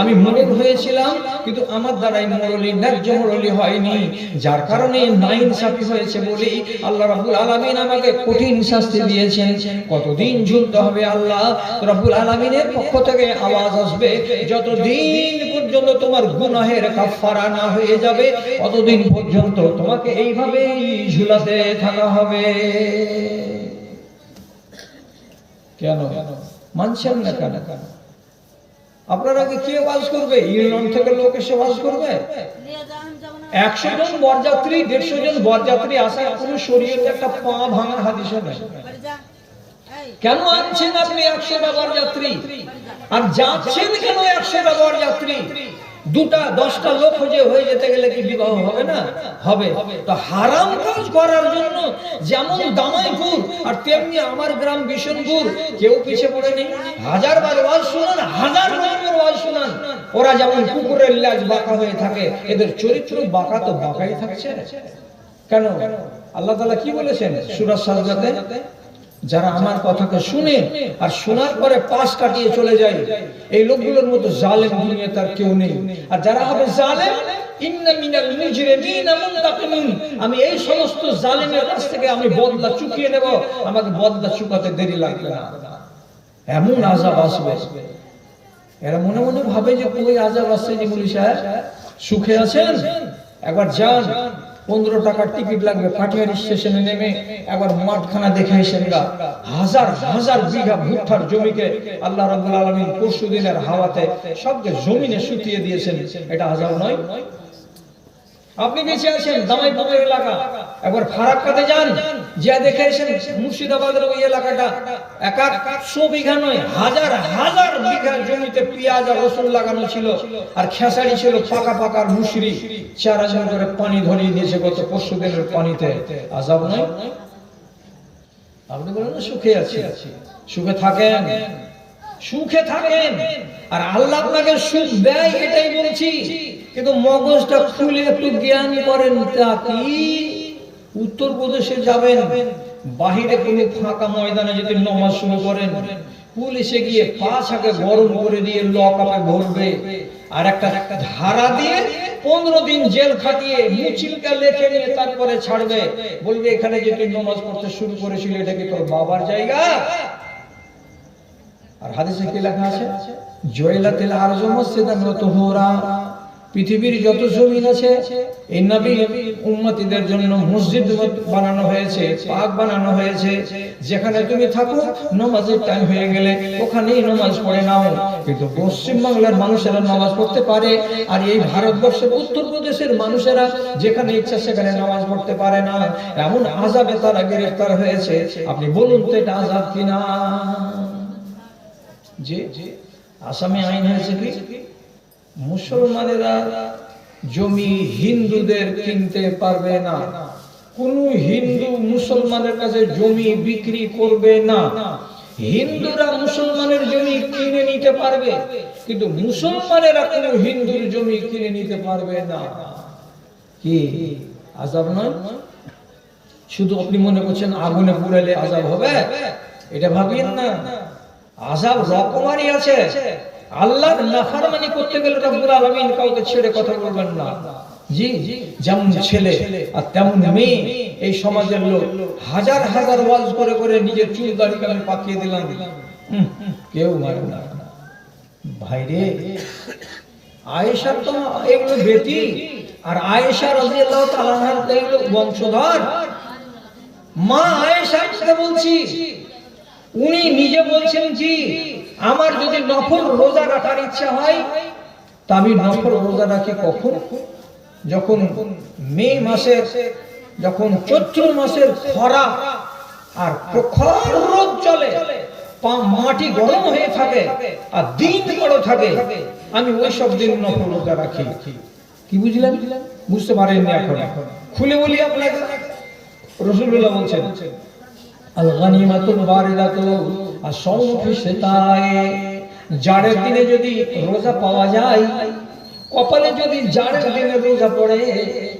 Speaker 1: আমি মরণ হয়েছিলাম কিন্তু আমার দ্বারাই মরলি, ন্যায্য মরলি হয়নি, যার কারণে নাইনসাফি হয়েছে বলেই আল্লাহ রাব্বুল আলামিন আমাকে কঠিন শাস্তি দিয়েছেন। কতদিন ঝুলতে হবে? আল্লাহ রাব্বুল আলামিনের পক্ষ থেকে আওয়াজ আসবে, যতদিন পর্যন্ত তোমার গুনাহের কাফারা না হয়ে যাবে ততদিন পর্যন্ত তোমাকে এইভাবেই ঝুলাতে থাকা হবে। কেন মানছেন না? কেন? আপনারা কি কে ওয়াজ করবে? ইংল্যান্ড থেকে লোক এসে ওয়াজ করবে? 100 জন বরযাত্রী, 150 জন বরযাত্রী আসা কোনো শরীয়তে একটা পা ভাঙার হাদিসও নাই। কেন আনছেন আপনি 100টা বরযাত্রী? আর যাচ্ছেন কেন 100টা বরযাত্রী? 2টা 10টা লোক হয়ে যেতে গেলে কি বিবাহ হবে না? হবে। তো হারাম কাজ করার জন্য যেমন দামাইপুর আর তেমনি আমার গ্রাম বিশনপুর কেউ পিছিয়ে পড়ে নেই। 1000বার ওয়াজ শুনান, 1000 রকমের ওয়াজ শুনান, ওরা যেমন কুকুরের লেজ বাঁকা হয়ে থাকে, এদের চরিত্র বাঁকা তো বাঁকাই থাকছে। কেন? আল্লাহ তাআলা কি বলেছেন সূরা সাজদাতে? যারা আমার কথাকে শুনে আর শোনার পরে পাশ কাটিয়ে চলে যায়, এই লোকগুলোর মতো জালেম দুনিয়াতে আর কেউ নেই। আর যারা হবে জালেম, ইন্না মিনাল মুজরিমিনা মুনতাকিমুন, আমি এই সমস্ত জালেমের কাছ থেকে আমি বদলা চুকিয়ে নেব, আমাকে বদলা চুকাতে দেরি লাগবে না। এমন আযাব আসবে, এরা মনে মনে ভাবে যে কই আযাব আসছে যে মুলি সাহেব সুখে আছেন? একবার যান, 15 টাকার টিকিট লাগবে, কাটিয়ারি স্টেশনে নেমে একবার মাঠখানা দেখে এসেন গা। হাজার হাজার বিঘা ভুট্টার জমিকে আল্লাহ রাব্বুল আলামিন পরশুদিনের হাওয়াতে সবকে জমিনে শুকিয়ে দিয়েছেন। এটা আযাব নয়? আপনি বেঁচে আছেন দামাইপুরের এলাকা, একবার ফারাক্কাতে যান, যা দেখে এসেন মুর্শিদাবাদের ওই এলাকাটা 100 বিঘা নয়, হাজার হাজার বিঘা জমিতে পেঁয়াজ আর রসুন লাগানো ছিল, আর খেসারি ছিল পাকা পাকা মুশরি, 4000 করে পানি ধরিয়ে দিয়েছে গত পরশুদিনের পানিতে। আযাব নয়? আপনি বলেন সুখে আছি, সুখে থাকেন, সুখে থাকেন, আর আল্লাহ আপনাকে সুখ দেয় এটাই বলছি, কিন্তু মগজটা খুলে একটু জ্ঞান করেন। তা কি উত্তরপ্রদেশে যাবেন, বাহিরে কোনো ফাঁকা ময়দানে যদি নামাজ শুরু করেন, পুলিশে গিয়ে পাছাকে গরম করে দিয়ে লকআপে ভরবে, আর একটা ধারা দিয়ে 15 দিন জেল খাটিয়ে মুচিলকা লেখে নিয়ে তারপরে ছাড়বে, বলবে এখানে যে তুই নামাজ পড়তে শুরু করেছিলি এটা কি তোর বাবার জায়গা? আর হাদিসে কি লেখা আছে? জয়লাতিল আরজু মাসজিদান ওয়া তুহুরা, পৃথিবীর যত জমিন আছে এই নবী উম্মতিদের জন্য মসজিদ বানানো হয়েছে, পাক বানানো হয়েছে, যেখানে তুমি থাকো নামাজের টাইম হয়ে গেলে ওখানেই নামাজ পড়ে নাও। কিন্তু পশ্চিম বাংলার মানুষেরা নামাজ পড়তে পারে, আর এই ভারতবর্ষের উত্তরপ্রদেশের মানুষেরা যেখানে ইচ্ছা সেখানে নামাজ পড়তে পারে না। এমন আযাবে তারা গ্রেফতার হয়েছে। আপনি বলুন তো এটা আযাব কিনা? জি, আসামে আইন হয়েছে কি মুসলমানেরা জমি হিন্দুদের কিনতে পারবে না, কোন হিন্দু মুসলমানের কাছে জমি বিক্রি করবে না। হিন্দুরা মুসলমানের জমি কিনে নিতে পারবে, কিন্তু মুসলমানেরা কোন হিন্দুর জমি কিনে নিতে পারবে না। কি আযাব নয়? শুধু আপনি মনে করছেন আগুনে পুড়ালে আযাব হবে, এটা ভাবিয়েন না। আযাব রকমারি আছে। আল্লাহর নাফরমানি করতে গেলে রব্বুল আলামিন কাউকে ছেড়ে কথা বলবেন না। জি, যেমন ছেলে আর তেমন মেয়ে, এই সমাজের লোক হাজার হাজার ওয়াজ করে করে নিজের চুল দাড়িকে আমি পাকিয়ে দিলাম, কেউ মারে না। ভাইরে, আয়েশা তো এগুলো বেটি, আর আয়েশা রাদিয়াল্লাহু তাআলা আনহা এগুলো বংশধর। মা আয়েশাকে বলছি, উনি নিজে বলছেন জি, আমার যদি নফল রোজা রাখার ইচ্ছা হয় তা আমি নফল রোজা রাখি কখন? যখন মে মাসের, যখন চৈত্র মাসের খরা আর প্রখর রোদ চলে, মাটি গরম হয়ে থাকে আর দিন বড় থাকে, আমি ওই সব দিন নফল রোজা রাখি। কি বুঝলেন? বুঝতে পারেননি এখন? খুলে বলি আপনাকে। রাসূলুল্লাহ বলছেন আল গানিমাতুল বারিদাতু আস-সাওমু ফি শিতায়ে, জাড়ের দিনে যদি রোজা পাওয়া যায়, কপালে যদি জাড়ের দিনে রোজা পড়ে,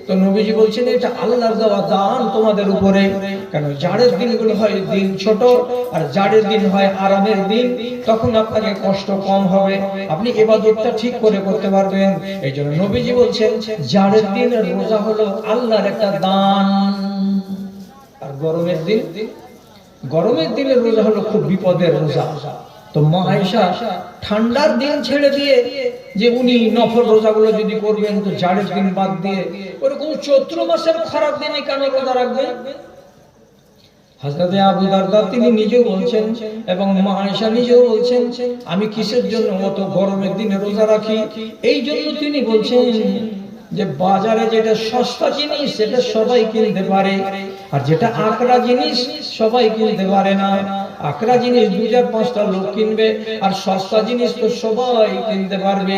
Speaker 1: তো নবীজি বলছেন এটা আল্লাহর দেওয়া দান তোমাদের উপরে। কেন? জাড়ের দিনগুলো হয় দিন ছোট, আর জাড়ের দিন হয় আরামের দিন, তখন আপনাকে কষ্ট কম হবে, আপনি ইবাদতটা ঠিক করে করতে পারবেন। এই জন্য নবীজি বলছেন জাড়ের দিনের রোজা হলো আল্লাহর একটা দান। আর গরমের দিন, গরমের দিনের রোজা হলো খুব বিপদের রোজা। তো মা আয়েশা ঠান্ডার দিন ছেড়ে দিয়ে যে উনি নফল রোজাগুলো যদি করবেন, তো জাড়ের দিন বাদ দিয়ে ওরকম চৈত্র মাসের খারাপ দিনে কেন রোজা রাখবেন? হযরত আবু দারদা তিনি নিজেও বলছেন এবং মা আয়েশা নিজেও বলছেন, আমি কিসের জন্য অত গরমের দিনে রোজা রাখি? এই জন্য তিনি বলছেন যে বাজারে যেটা সস্তা জিনিস সেটা সবাই কিনতে পারে, আর যেটা আকরা জিনিস সবাই কিনতে পারে না। আকরা জিনিস 2-4-5টা লোক কিনবে, আর সস্তা জিনিস তো সবাই কিনতে পারবে।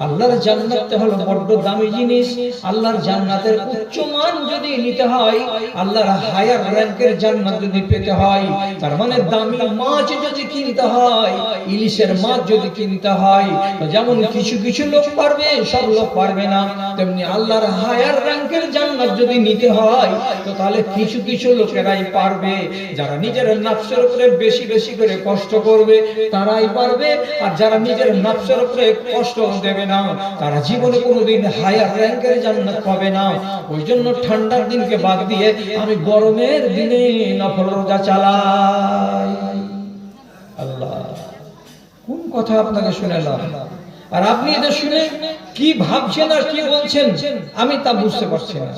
Speaker 1: আল্লাহর জান্নাতটা হলো বড় দামি জিনিস। আল্লাহর জান্নাতের উচ্চ মান যদি নিতে হয়, আল্লাহর হায়ার র‍্যাঙ্কের জান্নাত যদি পেতে হয়, তার মানে দামি মাছ যদি কিনতে হয়, ইলিশের মাছ যদি কিনতে হয়, তো যেমন কিছু কিছু লোক পারবে, সব লোক পারবে না, তেমনি আল্লাহর হায়ার র‍্যাঙ্কের জান্নাত যদি নিতে হয়, তো তাহলে কিছু কিছু লোকেরাই পারবে। যারা নিজের নফসের উপরে বেশি বেশি করে কষ্ট করবে তারাই পারবে, আর যারা নিজের নফসের উপরে কষ্ট দেবে না তারা জীবনে কোনোদিন হায়ার র‍্যাঙ্কের জান্নাত পাবে না। ওই জন্য ঠান্ডার দিনকে বাদ দিয়ে আমি গরমের দিনে নফল রোজা চালাই। আল্লাহ, কোন কথা আপনাকে শুনালাম, আর আপনি এটা শুনে কি ভাবছেন আর কি বলছেন আমি তা বুঝতে পারছি না।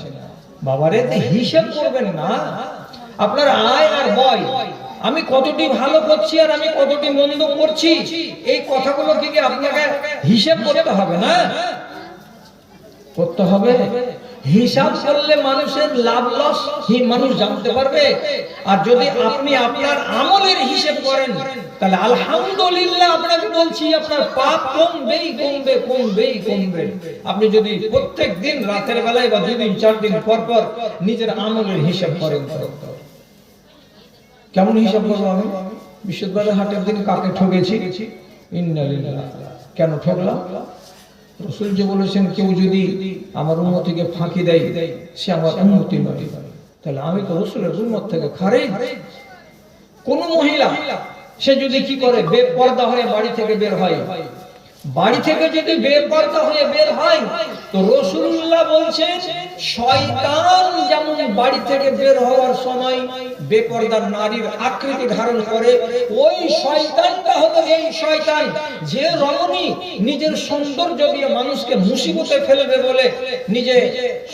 Speaker 1: বাবারে, হিসাব করবেন না আপনার আয় আর ব্যয়, আমি কতটি ভালো করছি আর আমি কতটি মন্দ করছি, এই কথাগুলো কি আপনাকে হিসাব করতে হবে না? করতে হবে। হিসাব করলে মানুষের লাভ লস মানুষ জানতে পারবে। আর যদি আপনি আপনার আমলের হিসাব করেন, তাহলে আলহামদুলিল্লাহ আপনাকে বলছি আপনার পাপ কমবেই কমবে, কমবেই কমবে। আপনি যদি প্রত্যেক দিন রাতের বেলায় বা 2 দিন 4 দিন পর পর নিজের আমলের হিসাব করেন। কেমন হিসাব করবো আমি? বৃহস্পতিবার হাটের দিন কাকে ঠকেছি, ইন্নালিল্লাহ, কেন ঠকলাম? রাসূল যে বলেছেন কেউ যদি আমার উম্মতকে ফাঁকি দেয় সে আমার উম্মতি নয়, তাহলে আমি তো রাসূলের উম্মত থেকে খারিজ। কোন মহিলা সে যদি কি করে বেপরদা হয়ে বাড়ি থেকে বের হয়, বাড়ি থেকে যদি বেপরদা হয়ে বের হয়, তো রাসূলুল্লাহ বলছেন শয়তান যেমন বাড়ি থেকে বের হওয়ার সময় বেপরদা নারীর আকৃতি ধারণ করে, ওই শয়তানটা হলো এই শয়তান যে রমণী নিজের সৌন্দর্য দিয়ে মানুষকে মুসিবতে ফেলবে বলে নিজে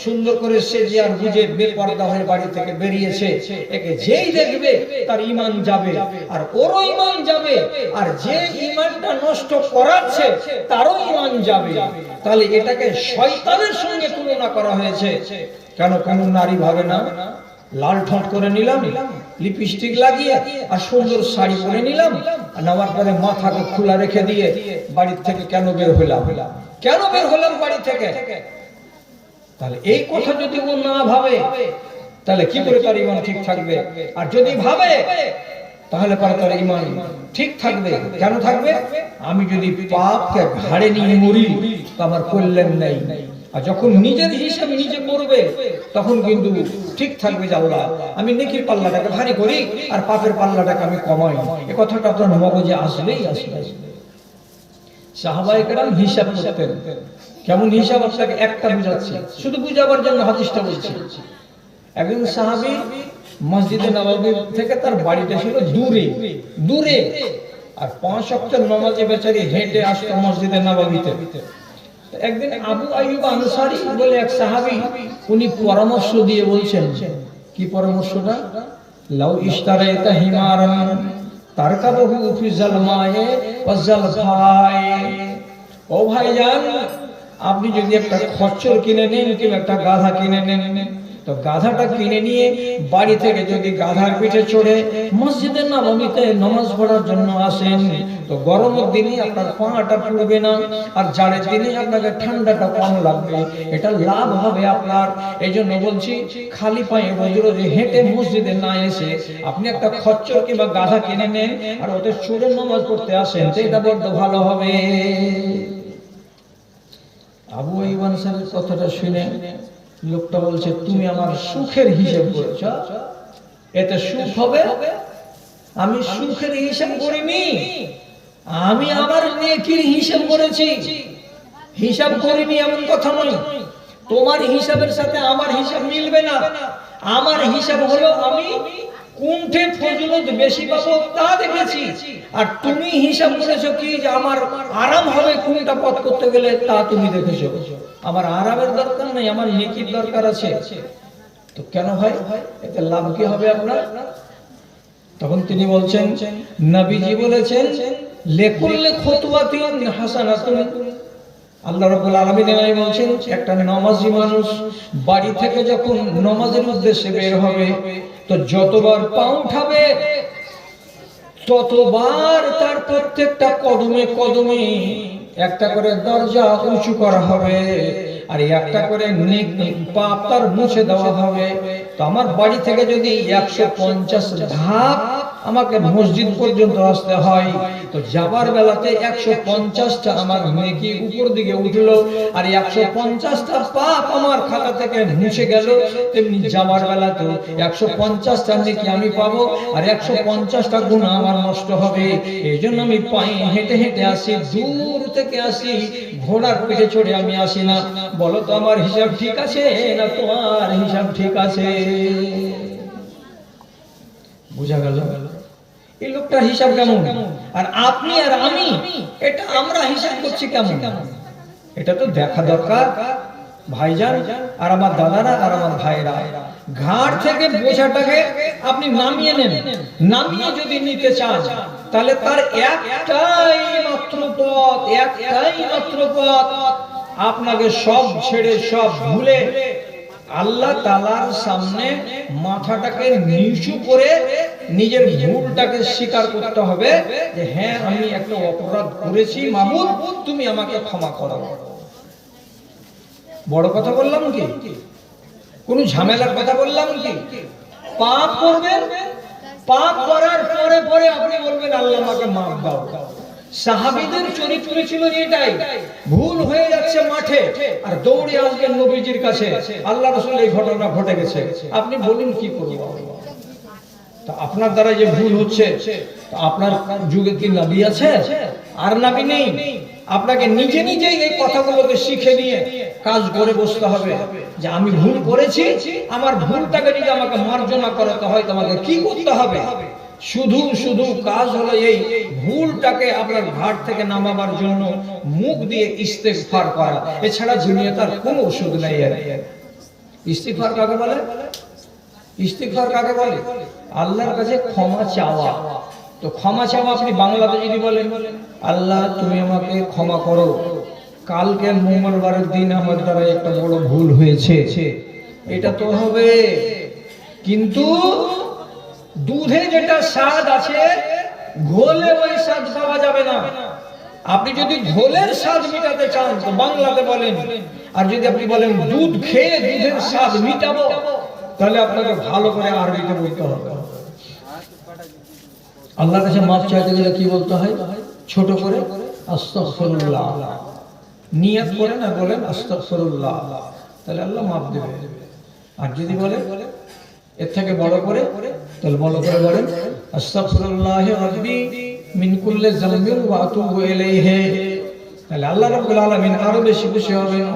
Speaker 1: সুন্দর করে সেজে আর গুজে বেপরদা হয়ে বাড়ি থেকে বেরিয়েছে, একে যেই দেখবে তার ঈমান যাবে আর ওরও ঈমান যাবে, আর যে ঈমানটা নষ্ট করাচ্ছে তারও ঈমান যাবে। তাহলে এটাকে শয়তানের সঙ্গে তুলনা করা হয়েছে। কেন? কোন নারী ভাবে না লাল ঠোঁট করে নিলাম, লিপস্টিক লাগিয়ে আর সুন্দর শাড়ি পরে নিলাম, আর নামার পরে মাথাকে খোলা রেখে দিয়ে বাড়ি থেকে কেন বের হলাম, কেন বের হলাম বাড়ি থেকে? তাহলে এই কথা যদি ও না ভাবে তাহলে কি করে তার ঈমান ঠিক থাকবে? আর যদি ভাবে তাহলে পরে তার ঈমান ঠিক থাকবে। কেন থাকবে? আমি যদি পাপকে ঘাড়ে নিয়ে মরি তো আমার কল্যাণ নেই। আর যখন নিজের হিসাব নিজে করবে তখন কিন্তু ঠিক থাকবে যে আল্লাহ আমি নেকির পাল্লাটাকে ভারী করি আর পাপের পাল্লাটাকে আমি কমাই। এই কথাটা আপনার মগজে আসলেই আসবে। সাহাবায়ে কেরাম হিসাব করতেন। কেমন হিসাব আপনাকে একটা বুঝাচ্ছি, শুধু বুঝাবার জন্য হাদিসটা বলছি। একজন সাহাবী মসজিদে নববী থেকে তার বাড়িটা ছিল দূরে দূরে, আর 5 ওয়াক্ত নামাজে বেচারি হেঁটে আসতো মসজিদে নববীতে। একদিন আবু আইয়ুব আনসারী বলে এক সাহাবী, উনি পরামর্শ দিয়ে বলছেন, কি পরামর্শটা? লাউ ইশতারাইতা হিমারান তারকাবহু ফি জালমায়ে ওয়া জালফায়ে। ও ভাইজান, আপনি যদি একটা খচ্চর কিনে নেন কিংবা একটা গাধা কিনে নেন, তো গাধাটা কিনে নিয়ে বাড়ি থেকে যদি গাধার পিঠে চড়ে মসজিদে নববীতে নামাজ পড়ার জন্য আসেন, তো গরমের দিনে আপনার পাটা পুড়বে না, আর জাড়ের দিনে আপনাকে ঠান্ডাটা কম লাগবে। এটা লাভ হবে আপনার। এই জন্য বলছি, খালি পায়ে রোজ রোজ হেঁটে মসজিদে না এসে আপনি একটা খচ্চর কিংবা গাধা কিনে নেন আর ওতে চড়ে নামাজ পড়তে আসেন, তো এটা বড্ড ভালো হবে। আবু আইয়ুব আনসারীর কথাটা শুনে লোকটা বলছে, তুমি আমার সুখের হিসাব করেছ, এতে সুখ হবে? আমি সুখের হিসাব করিনি, আমি আমার নেকির হিসাব করেছি। হিসাব করিনি এমন কথা নয়, তোমার হিসাবের সাথে আমার হিসাব মিলবে না। আমার হিসাব হলো আমি কোনটা ফজিলত বেশি পাবো তা দেখেছি, আর তুমি হিসাব করেছো কি যে আমার আরাম হবে কোনটা পথ করতে গেলে তা তুমি দেখেছো। আমার আরামের দরকার নেই, আমার নেকির দরকার আছে। তো কেন ভাই, এতে লাভ কি হবে আপনার? তখন তিনি বলছেন, নবীজি বলেছেন, লিকুল্লি খুতওয়াতিন হাসানাতুন। আল্লাহ রাব্বুল আলামিন বলছেন, একটা নামাজি মানুষ বাড়ি থেকে যখন নামাজের উদ্দেশ্যে বের হবে, তো যতবার পা উঠাবে ততবার তার প্রত্যেকটা কদমে কদমে একটা করে দরজা উঁচু করা হবে, আর একটা করে পাপ তার মুছে দেওয়া হবে। তো আমার বাড়ি থেকে যদি 150 ধাপ আমাকে মসজিদ পর্যন্ত আসতে হয়, তো যাবার বেলাতে 150টা আমার নেকি উপর দিকে উঠলো, আর 150টা পাপ আমার খাতা থেকে মুছে গেল। তেমনি যাবার বেলাতে 150টা নেকি আমি পাবো, আর 150টা গুনাহ আমার নষ্ট হবে। এই জন্য আমি পায়ে হেঁটে হেঁটে আসি, দূর থেকে আসি, ঘোড়ার পিঠে চড়ে আমি আসি না। বলো তো আমার হিসাব ঠিক আছে না তোমার হিসাব ঠিক আছে? বুঝা গেল এই লোকটার হিসাব কেমন, আর আপনি আর আমি এটা আমরা হিসাব করছি কেমন? এটা তো দেখা দরকার ভাইজান, আর আমার দাদারা আর আমার ভাইরা। ঘাট থেকে বোঝাটাকে আপনি নামিয়ে নেন, নামিয়ে যদি নিতে চান তাহলে তার একটাই মাত্র পথ, একটাই মাত্র পথ, আপনাকে সব ছেড়ে সব ভুলে আল্লাহ তাআলার সামনে মাথাটাকে নিচু করে নিজের ভুলটাকে স্বীকার করতে হবে যে হ্যাঁ আমি একটা অপরাধ করেছি, মাবুদ তুমি আমাকে ক্ষমা করো। বড় কথা বললাম কি? কোন ঝামেলার কথা বললাম কি? পাপ করবেন, পাপ করার পরে পরে আপনি বলবেন আল্লাহ আমাকে মাফ দাও। সাহাবীদের চরিত্র ছিল এটাই, ভুল হয়ে যাচ্ছে মাঠে আর দৌড়ে আসবেন নবীজির কাছে, আল্লাহ রাসূল এই ঘটনা ঘটে গেছে, আপনি বলুন কি করব? তা আপনার দ্বারা যে ভুল হচ্ছে, আপনার যুগে কি নবী আছে? আর নবী নেই। আপনাকে নিজে নিজেই এই কথাগুলোকে শিখে নিয়ে কাজ করে বসতে হবে যে আমি ভুল করেছি, আমার ভুলটাকে যদি আমাকে মার্জনা করাতে হয় তোমাকে কি করতে হবে? শুধু শুধু কাজ হলো এই ভুলটাকে আপনার ঘাট থেকে নামাবার জন্য মুখ দিয়ে ইস্তেগফার করা, এছাড়া দুনিয়াতে আর কোনো ওষুধ নাই। ইস্তেগফার কাকে বলে? ইস্তেগফার কাকে বলে? আল্লাহর কাছে ক্ষমা চাওয়া। তো ক্ষমা চাওয়া আপনি বাংলাতে যদি বলেন, আল্লাহ তুমি আমাকে ক্ষমা করো, কালকে মঙ্গলবারের দিন আমার দ্বারা একটা বড় ভুল হয়েছে, এটা তো হবে। কিন্তু দুধে যেটা স্বাদ আছে ঘোলে ওই স্বাদ পাওয়া যাবে না। আপনি যদি ঘোলের স্বাদ মেটাতে চান তো বাংলাতে বলেন, আর যদি আপনি বলেন দুধ খেয়ে দুধের স্বাদ মিটাবো তাহলে আপনাকে ভালো করে আরবিতে বলতে হবে। আল্লাহর কাছে মাপ চাইতে গেলে কি বলতে হয়? ছোট করে আস্তাগফিরুল্লাহ নিয়ত করে না বলেন আস্তাগফিরুল্লাহ, তাহলে আল্লাহ মাপ দেবে। আর যদি বলে এর থেকে বড় করে, তাহলে বড় করে বলেন আস্তাগফিরুল্লাহ রাব্বি মিন কুল্লি যামবিন ওয়া আতুবু ইলাইহি, তাহলে আল্লাহ রাব্বুল আলামিন আরো বেশি খুশি হবেন।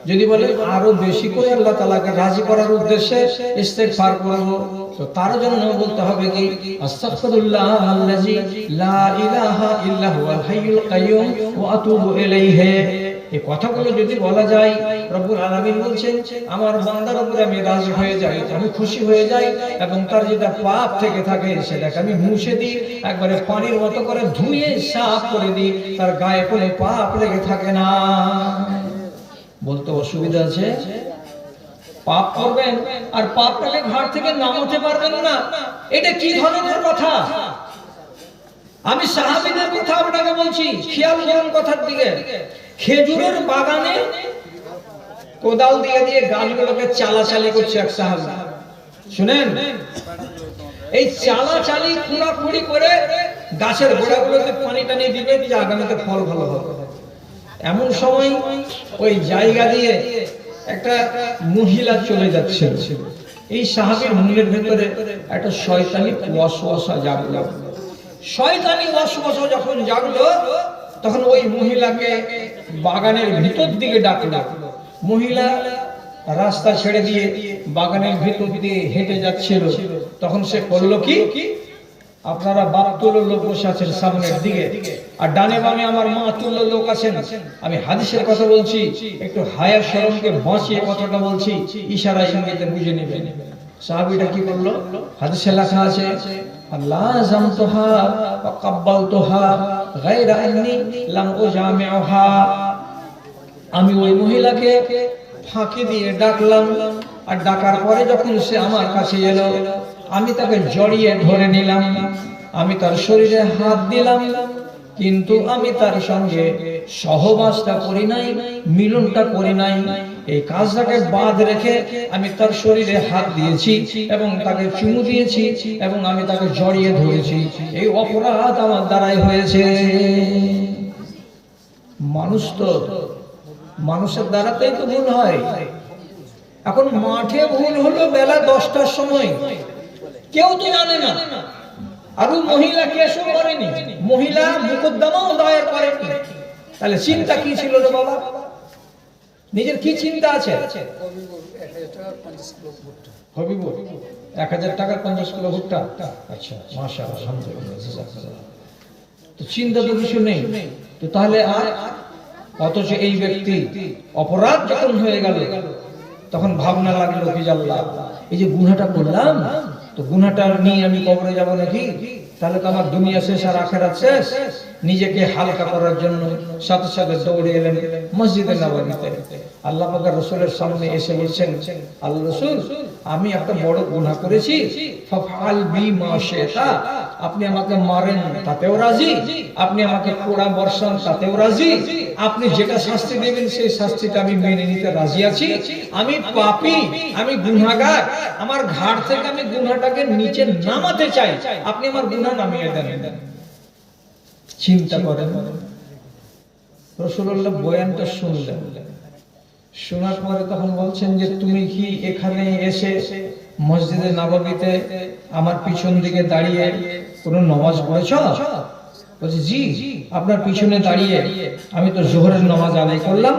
Speaker 1: যদি বলে আরো বেশি করে আল্লাহ তাআলাকে রাজি করার উদ্দেশ্যে ইস্তেগফার করব, তো তার জন্য বলতে হবে কি আস্তাগফিরুল্লাহ আল্লাযী লা ইলাহা ইল্লা হুয়াল হাইয়ুল কাইয়্যুম ওয়া আতুবু ইলাইহি। এই কথাগুলো যদি বলা যায়, রব্বুল আলামিন বলছেন আমার বান্দার উপরে আমি রাজি হয়ে যাই, আমি খুশি হয়ে যাই, এবং তার যেটা পাপ থেকে থাকে সেটাকে আমি মুছে দিই, একবারে পানির মতো করে ধুয়ে সাফ করে দিই, তার গায়ে কোনো পাপ লেগে থাকে না। বলতে অসুবিধা আছে? পাপ করবেন আর পাপটাকে ঘাট থেকে নামাতে পারবেন না, এটা কি ধরনের কথা? আমি সাহাবীদের কথা আপনাকে বলছি, খেয়াল করুন কথার দিকে। খেজুরের বাগানে কোদাল দিয়ে দিয়ে গাছগুলোকে চালাচালি করছে এক সাহাবী, শুনেন। এই চালাচালি খুঁড়াখুড়ি করে গাছের গোড়াগুলোতে পানি টানি দিবে যে আগামীতে ফল ভালো হবে। এমন সময় ওই জায়গা দিয়ে একটা মহিলা চলে যাচ্ছে। এই সাহাবীর মনের ভেতরে একটা শয়তানি ওয়াসওয়াসা জাগলো। শয়তানি ওয়াসওয়াসা যখন জাগলো তখন ওই মহিলাকে বাগানের ভিতর দিকে ডাকলো। মহিলা রাস্তা ছেড়ে দিয়ে বাগানের ভিতর দিয়ে হেঁটে যাচ্ছিল। তখন সে করলো কি, আপনারা বাপ তুলো লোক বসে আছেন সামনের দিকে, আর ডানে বামে আমার মা তুলো লোক আছেন। আমি হাদিসের কথা বলছি, একটু হায়া শরমকে বাঁচিয়ে কথাটা বলছি, ইশারায় ইঙ্গিতে বুঝে নেবেন। সাহাবীটা কি করলো? হাদিসে লেখা আছে আল্লাহ জামতুহা ওয়া কাব্বালতুহা গায়রা আন্নী লাম উজামিউহা। আমি ওই মহিলাকে ফাঁকি দিয়ে ডাকলাম, আর ডাকার পরে যখন সে আমার কাছে এলো আমি তাকে জড়িয়ে ধরে নিলাম, আমি তার শরীরে হাত দিলাম, কিন্তু আমি তার সঙ্গে সহবাসটা করি নাই, মিলনটা করি নাই। এই কাজটাকে বাদ রেখে আমি তার শরীরে হাত দিয়েছি এবং তাকে চুমু দিয়েছি এবং আমি তাকে জড়িয়ে ধরেছি। এই অপরাধ আমার দ্বারাই হয়েছে। মানুষ তো মানুষের দ্বারাতেই তো ভুল হয়। এখন মাঠে ভুল হলো বেলা 10টার সময়, কেউ তো জানে না, আর মহিলা কেসও করেনি, মহিলা মুকদ্দমাও দায়ের করেনি। তাহলে চিন্তা কি ছিল রে বাবা? নিজের কি চিন্তা আছে? হবিবুর 1000 টাকার 50 কিলো ভুট্টা। আচ্ছা, মাশাআল্লাহ, আলহামদুলিল্লাহ। তো চিন্তা তো কিছু নেই। তো তাহলে আর অথচ এই ব্যক্তি অপরাধ যখন হয়ে গেল তখন ভাবনা লাগলো কি আল্লাহ, এই যে গুনাহটা করলাম, তো গুনাহটা নিয়ে আমি কবরে যাব নাকি? তাহলে তো আমার দুনিয়া শেষ আর আখিরাত শেষ। নিজেকে হালকা করার জন্য সাথে সাথে দৌড়ে এলেন মসজিদে নববীতে। আল্লাহ পাকের রাসূলের সামনে এসে বলছেন, আল্লাহ রাসূল, আমি একটা বড় গুনাহ করেছি, ফাফআল বি মা শিতা। আপনি আমাকে মারেন তাতেও রাজি, আপনি আমাকে পোড়া বর্ষণ তাতেও রাজি, আপনি যেটা শাস্তি দেবেন সেই শাস্তিটা আমি মেনে নিতে রাজি আছি। আমি পাপী, আমি গুনাহগার, আমার ঘাড় থেকে আমি গুনাহটাকে নিচে নামাতে চাই, আপনি আমার গুনাহ নামিয়ে দেন। চিন্তা করেন, রাসূলুল্লাহ বয়ানটা শুনলেন, শোনার পরে তখন বলছেন যে তুমি কি এখানে এসে মসজিদে নববীতে আমার পিছন দিকে দাঁড়িয়ে কোনো নামাজ পড়েছ? বলছে জি, আপনার পিছনে দাঁড়িয়ে আমি তো যোহরের নামাজ আদায় করলাম।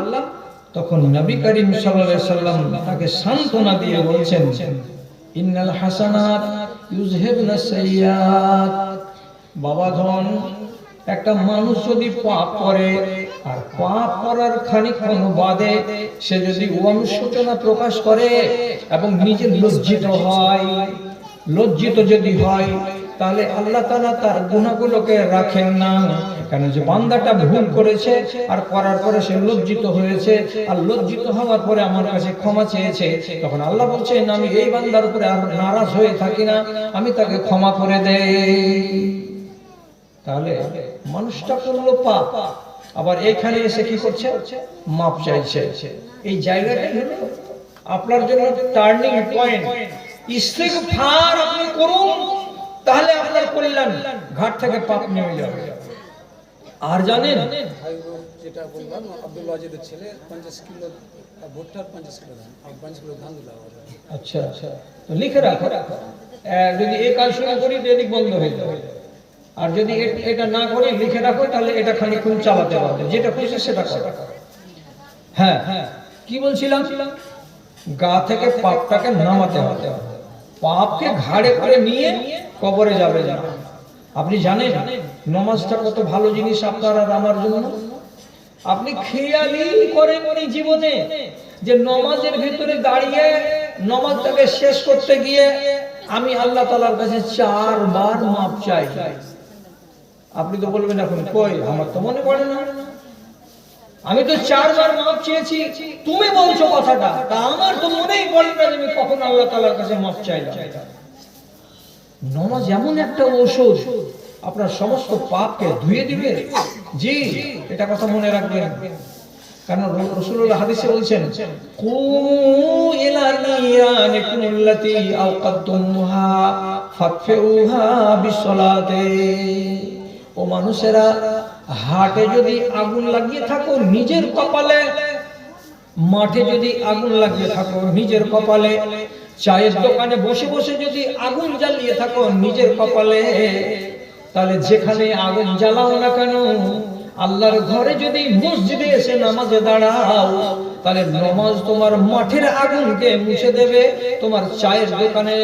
Speaker 1: তখন নবী করিম সাল্লাল্লাহু আলাইহি সাল্লাম তাকে সান্ত্বনা দিয়ে বলছেন, ইন্নাল হাসানাত ইউযহিবনাস সাইয়্যাত। বাবা ধন, একটা মানুষ যদি পাপ করে আর পাপ করার খানিকক্ষণ বাদে সে যদি অনুশোচনা প্রকাশ করে এবং নিজে লজ্জিত হয়, লজ্জিত যদি হয়, তাহলে আল্লাহ তাআলা তার গুনাহগুলোকে রাখেন না। কেন যে বান্দাটা ভুল করেছে আর করার পরে সে লজ্জিত হয়েছে, আর লজ্জিত হওয়ার পরে আমার কাছে ক্ষমা চেয়েছে, তখন আল্লাহ বলছেন আমি এই বান্দার উপরে আর নারাজ হয়ে থাকি না, আমি তাকে ক্ষমা করে দেই। তাহলে মানুষটা করলো পাপ, আবার এইখানে এসে কি করছে? মাপ চাইছে। এই জায়গাটাই হলো আপনার জন্য টার্নিং পয়েন্ট। ইস্তিগফার আপনি করুন, তাহলে আপনার কল্যাণ, ঘাট থেকে পাপ নেমে যাবে। আর জানেন
Speaker 2: যেটা বললাম, আব্দুল ওয়াজিদের ছেলে 50 কিলো ভুট্টার 50 কিলো ধান আর 50 কিলো ধান দিল।
Speaker 1: আচ্ছা আচ্ছা, তো লিখে রাখো, যদি এই কাজ শুরু করি তো এদিক বন্ধ হয়ে যাবে, আর যদি এটা না করি লিখে রাখো, তাহলে এটা খানিকক্ষণ চালাতে পারবে, যেটা খুশি সেটা করো। হ্যাঁ হ্যাঁ, কি বলছিলাম? গা থেকে পাপটাকে নামাতে হবে, পাপকে ঘাড়ে করে নিয়ে কবরে যাবে না। আপনি জানেন নামাজটা কত ভালো জিনিস আপনার আর আমার জন্য? আপনি খেয়ালই করেননি জীবনে যে নামাজের ভিতরে দাঁড়িয়ে নামাজটাকে শেষ করতে গিয়ে আমি আল্লাহ তাআলার কাছে 4 বার মাপ চাই। আপনি তো বলবেন এখন কই, আমার তো মনে পড়ে না, আমি তো 4 বার মাপ চেয়েছি, তুমি বলছো কথাটা, তা আমার তো মনেই পড়ে না যে আমি কখন আল্লাহ তাআলার কাছে মাপ চাইলাম। নামাজ এমন একটা ঔষধ, আপনার সমস্ত পাপকে ধুয়ে দিবে। জি, এটা কথা মনে রাখবেন, কারণ রাসূলুল্লাহ হাদিসে বলছেন কু ইলা নিয়ানিকুম আল্লাতী আওকাতুমহা ফাতফিউহা বিসসালাতে। ও মানুষেরা, হাটে যদি আগুন লাগিয়ে থাকো নিজের কপালে, মাঠে যদি আগুন লাগিয়ে থাকো নিজের কপালে, চায়ের দোকানে বসে বসে যদি আগুন জ্বালিয়ে থাকো নিজের কপালে, তাহলে যেখানে আগুন জ্বালাও না কেন, আল্লাহর ঘরে যদি মসজিদে এসে নামাজে দাঁড়াও, তাহলে নামাজ তোমার মাঠের আগুনকে মুছে দেবে, তোমার চায়ের দোকানে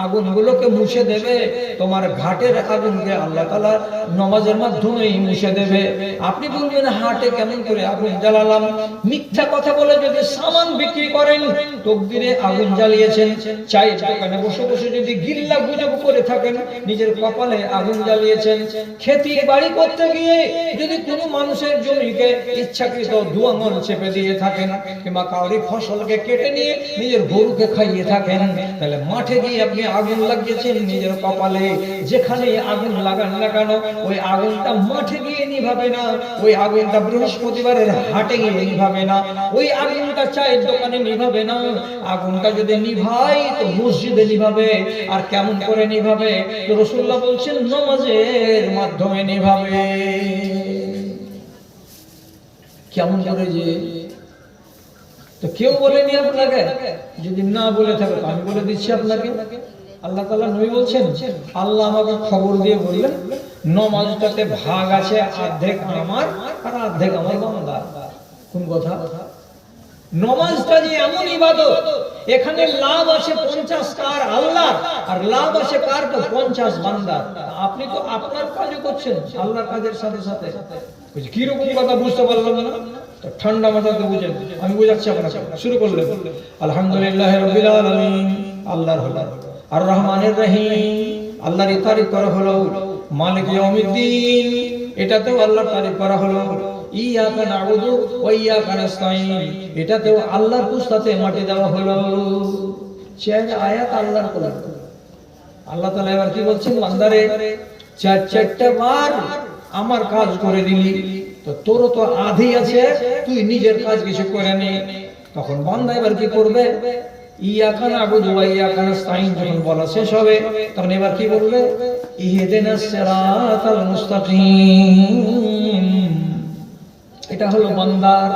Speaker 1: আগুনগুলোকে মুছে দেবে, তোমার ঘাটের আগুনকে আল্লাহ তাআলা নামাজের মাধ্যমেই মুছে দেবে। আপনি বলবেন হাটে কেমন করে আগুন জ্বালালাম? মিথ্যা কথা বলে যদি সামান বিক্রি করেন, তকদিরে আগুন জ্বালিয়েছেন, চায়ের দোকানে বসে বসে যদি গিল্লা গুজব করে থাকেন, নিজের কপালে আগুন জ্বালিয়েছেন, খেতি বাড়ি করতে গিয়ে যদি কোনো মানুষের জমিকে ইচ্ছাকৃত দুয়াঙ্গল চেপে দিয়ে থাকেন, কিংবা কাউরি ফসলকে কেটে নিয়ে নিজের গরুকে খাইয়ে থাকেন, তাহলে মাঠে গিয়ে আপনি আগুন লাগিয়েছেন নিজের কপালে। যেখানে আগুন লাগান না কেন, ওই আগুনটা মাঠে গিয়ে নিভাবে না, ওই আগুনটা বৃহস্পতিবারের হাটে গিয়ে নিভাবে না, ওই আগুনটা চায়ের দোকানে নিভাবে না, আগুনটা যদি নিভাই তো মসজিদে নিভাবে। আর কেমন করে নিভাবে? তো রাসূলুল্লাহ বলছেন নামাজের মাধ্যমে নিভাবে। কেমন করে? যে তো কেউ বলেনি আপনাকে, যদি না বলে থাকে তো আমি বলে দিচ্ছি আপনাকে। আল্লাহ তাআলা নবী বলছেন, আল্লাহ আমাকে খবর দিয়ে বললেন নামাজটাতে ভাগ আছে, অর্ধেক আমার আর অর্ধেক আমার বান্দার। কোন কথা? নামাজটা যে এমন ইবাদত, এখানে লাভ আছে 50 কার আল্লাহর, আর লাভ আছে কার? তো 50 বান্দার। আপনি তো আপনার কাজও করছেন আল্লাহর কাজের সাথে সাথে। কি রকম কথা বুঝতে পারলাম না, তো ঠান্ডা মাথাতে বুঝেন, আমি বুঝাচ্ছি আপনাকে। শুরু করলেন আলহামদুলিল্লাহি রাব্বিল আলামিন, আল্লাহর হলো, আর রহমানির রহিম, আল্লাহর তারিফ করা হলো, মালিক ইয়াউমিদ্দিন, এটাতেও আল্লাহর তারিফ করা হলো, ইয়াকা নাউযু ওয়া ইয়াকা নাস্তাইন, এটাতেও আল্লাহর কুস্তাতে মাটি দেওয়া হলো। 4 আয়াত আল্লাহর কোরআন। আল্লাহ তাআলা এবার কি বলছেন? বান্দারে 4টা বার আমার কাজ করে দিলি, তো তোর তো আধি আছে, তুই নিজের কাজ কিছু করে নে। তখন বান্দা এবার কি করবে? ইয়াকা নাউযু ওয়া ইয়াকা নাস্তাইন যখন বলা শেষ হবে, তখন এবার কি বলবে? ইহদিনাস সিরাতাল মুস্তাকিম। এটা হলো বান্দার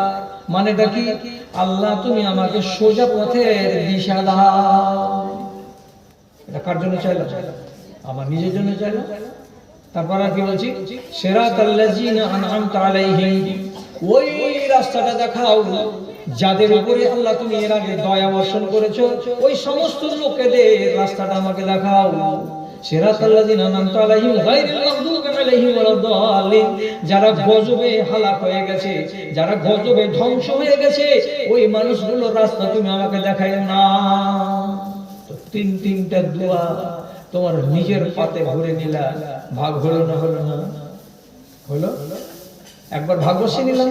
Speaker 1: মানেটা কি? আল্লাহ তুমি আমাকে সোজা পথের দিশা দাও। এটা কার জন্য চাইলাম? আমার নিজের জন্য চাইলাম। তারপর আর কি বলছি? সিরাতাল্লাযিনা আনআমতা আলাইহিম, ওই রাস্তাটা দেখাও যাদের উপরে আল্লাহ তুমি এর আগে দয়া বর্ষণ করেছো, ওই সমস্ত লোকেদের রাস্তাটা আমাকে দেখাও। সিরাতাল্লাযিনা আনআমতা আলাইহিম গায়রিল মাগদুবি আলাইহিম ওয়ালাদ-দাল্লিন, যারা গজবে হালাক হয়ে গেছে, যারা গজবে ধ্বংস হয়ে গেছে, ওই মানুষগুলোর রাস্তা তুমি আমাকে দেখাইও না। তো তিনটা দোয়া। তো তোমার নিজের পাতে ভরে নিলা, ভাগ হলো না হলো না? হলো। একবার ভাগ বসে নিলাম,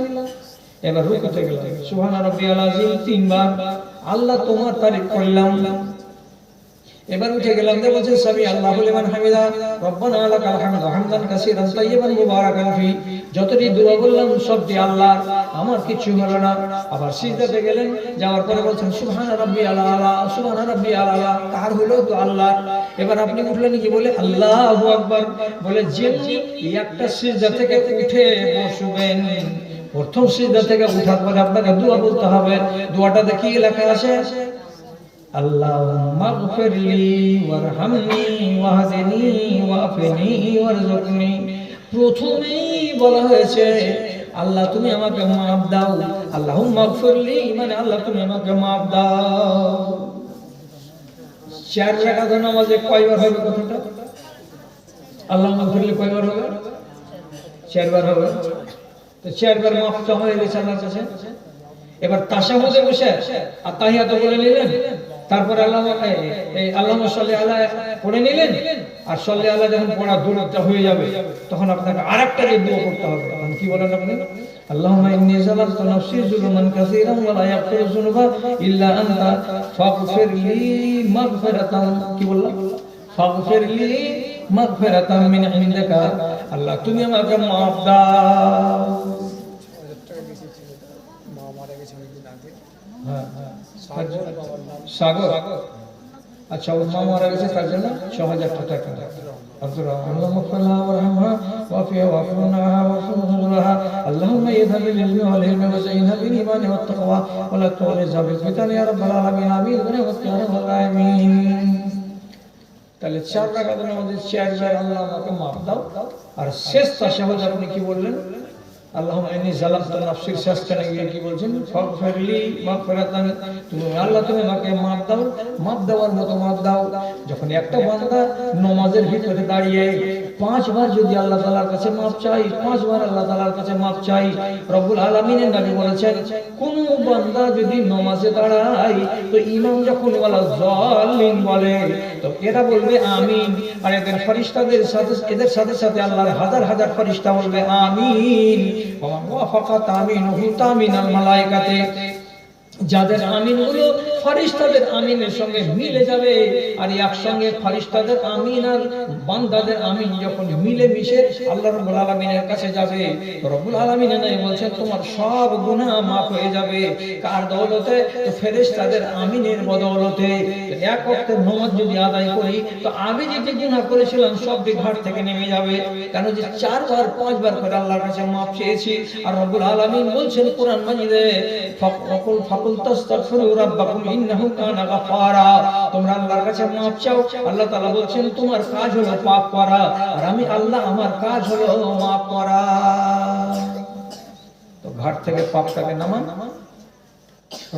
Speaker 1: এবার রুকুতে গেলাম, সুবহান রাব্বিয়াল আযীম 3 বার, আল্লাহ তোমার তারিফ করলাম। এবার উঠে গেলাম, যে বলছে সামি আল্লাহু লিমান হামিদা রব্বানা লাকাল হামদু হামদান কাসীরান তাইয়িবান মুবারাকান ফি। যতটি দোয়া বললাম সবটি আল্লাহ, আমার কিছু হলো না। আবার সিজদাতে গেলেন, যাওয়ার পরে বলছেন সুবহান রাব্বিয়াল আলা, সুবহান রাব্বিয়াল আলা, কার হলো? তো আল্লাহ। এবার আপনি উঠলেন কি বলে? আল্লাহু আকবার বলে। যেমনি একটা সিজদা থেকে উঠে বসবেন, প্রথম সিজদা থেকে ওঠার পরে আপনাকে দোয়া বলতে হবে। দোয়াটাতে কি লেখা আছে? আল্লাহুম্মা গফিরলি ওয়ারহামনি ওয়াহদিনি ওয়াফিনি ওয়ারযুকনি। প্রথমেই বলা হয়েছে আল্লাহ তুমি আমাকে মাফ দাও। আল্লাহুম্মা গফিরলি মানে আল্লাহ তুমি আমাকে মাফ দাও। 4 রাকাত নামাজে কয়বার হবে কথাটা? আল্লাহুম্মা গফিরলি কয়বার হবে? 4 বার হবে। তো 4 বার মাফ চাওয়া হয়ে গেছে আল্লাহর কাছে। এবার তাশাহুদে বসে আর তাহিয়াত বলে নিলেন, তারপর আল্লাহুম্মা সাল্লি আলা পড়ে নিলেন। আর সাল্লি আলা যখন পড়া দূরত্ব হয়ে যাবে, তখন আপনাকে আরেকটা দোয়া করতে হবে। তখন কি বলেন আপনি? আল্লাহুম্মা ইন্নী যালামতু নাফসি যুলমান কাসীরান ওয়া লা ইয়াগফিরু যুনুবা ইল্লা আনতা ফাগফিরলি মাগফিরাতান। কি বললাম? ফাগফিরলি মাগফিরাতান মিন ইনদিকা। আল্লাহ তুমি আমাকে মাফ দাও। সাগর, আচ্ছা, ওর মা মারা গেছে, তার জন্য ৬০০০ টাকা। আব্দুর রহমান মাগফিরহা ওয়ারহামহা ওয়াফিহা ওয়াফুনহা ওয়াফুনহা আল্লাহুম্মা ইযহাব বিল-ইলমি ওয়াল-হিলমি ওয়া যায়িনহা বিল-ঈমানি ওয়াত-তাকওয়া ওয়া লা তুগরিজ বিল-ফিতানি ইয়া রাব্বাল আলামিন। আমিন ওয়া ইয়া রাব্বাল আলামিন। তাহলে 4 রাকাত নামাজে 4 বার আল্লাহ আমাকে মাফ দাও। আর শেষ তাশাহুদ আপনি কি বললেন? আল্লাহুম্মা ইন্নী যালামতু নাফসি, শেষ কানে গিয়ে কি বলছেন? ফাগফিরলি মাগফিরাতান, তুমি আল্লাহ তুমি আমাকে মাফ দাও, মাফ দেওয়ার মতো মাফ দাও। যখন একটা বান্দা নামাজের ভিতরে দাঁড়িয়ে 5 বার যদি আল্লাহ তাআলার কাছে মাফ চাই, 5 বার আল্লাহ তাআলার কাছে মাফ চাই, রব্বুল আলামিনের নবী বলেছেন কোন বান্দা যদি নামাজে দাঁড়ায় তো ইমাম যখন ওয়ালা যালিন বলে তো এরা বলবে আমিন, আর এদের ফেরেশতাদের সাথে এদের সাথে সাথে আল্লাহর হাজার হাজার ফেরেশতা বলবে আমিন। ওয়াফাকাত আমিনুহু তামিনাল মালায়েকাতে, যাদের আমিন গুলো ফেরেশতাদের আমিনের সঙ্গে মিলে যাবে, আর একসঙ্গে ফেরেশতাদের আমিন আর বান্দাদের আমিন যখন মিলে মিশে আল্লাহ রাব্বুল আলামিনের কাছে যাবে, রব্বুল আলামিন নাই বলছেন তোমার সব গুনাহ maaf হয়ে যাবে। কার দৌলতে? তো ফেরেশতাদের আমিনের বদৌলতে। এক ওয়াক্তের নামাজ যদি আদায় করি তো আমি যে গুনাহ করেছিলাম সব ঘাট থেকে নেমে যাবে। কেন যে 4 বার 5 বার করে আল্লাহর কাছে maaf চেয়েছি। আর রব্বুল আলামিন বলছেন কোরআন মাজিদে ফাকুল তাস্তাগফিরু রাব্বাকুম ইন্নাহু কানা গাফারা, তোমরা আল্লাহর কাছে maaf চাও। আল্লাহ তাআলা বলছেন তোমার কাজ হলো পাপ করা, আর আমি আল্লাহ আমার কাজ হলো maaf করা। তো ঘাট থেকে পাপটাকে নামান।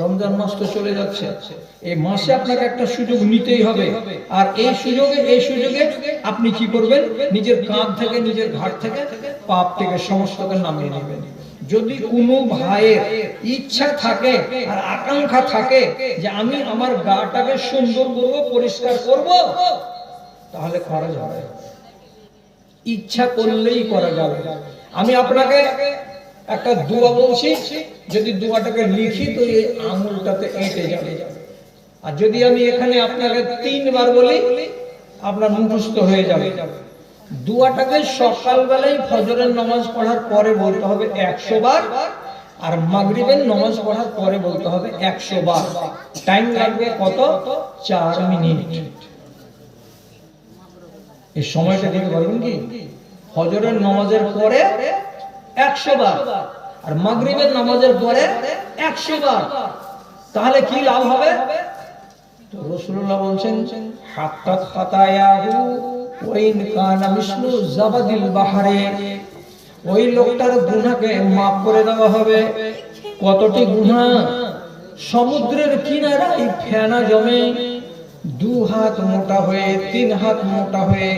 Speaker 1: রমজান মাস তো চলে যাচ্ছে, এই মাসে আপনাকে একটা সুযোগ নিতেই হবে। আর এই সুযোগে আপনি কি করবেন? নিজের কাঁধ থেকে নিজের ঘাট থেকে পাপ থেকে সমস্তকে নামিয়ে নেবেন। যদি কোনো ভাইয়ের ইচ্ছা থাকে আর আকাঙ্ক্ষা থাকে যে আমি আমার গাটাকে সুন্দর করব, পরিষ্কার করব, তাহলে করা যাবে। ইচ্ছা করলেই করা যাবে। আমি আপনাকে একটা দোয়া বলছি, যদি দোয়াটাকে লিখি তো এই আঙুলটাতে এঁটে যাবে। আর যদি আমি এখানে আপনাকে 3 বার বলি আপনার মুখস্থ হয়ে যাবে। দোয়াটাকে সকালবেলায় ফজরের নামাজ পড়ার পরে বলতে হবে 100 বার, আর মাগরিবের নামাজ পড়ার পরে বলতে হবে 100 বার। টাইম লাগবে কত? 4 মিনিট। এই সময়টা দিতে পারবেন কি? ফজরের নামাজের পরে 100 বার আর মাগরিবের নামাজের পরে 100 বার। তাহলে কি লাভ হবে? তো রাসূলুল্লাহ বলছেন হাত্তাত খাতায়াহু ওয়া ইন কানা মিসলু জাবাদিল বাহরে, ওই লোকটার গুনাহকে maaf করে দেওয়া হবে। কতটি গুনাহ? সমুদ্রের কিনারায় ফেনা জমে 2 হাত মোটা হয়ে 3 হাত মোটা হয়ে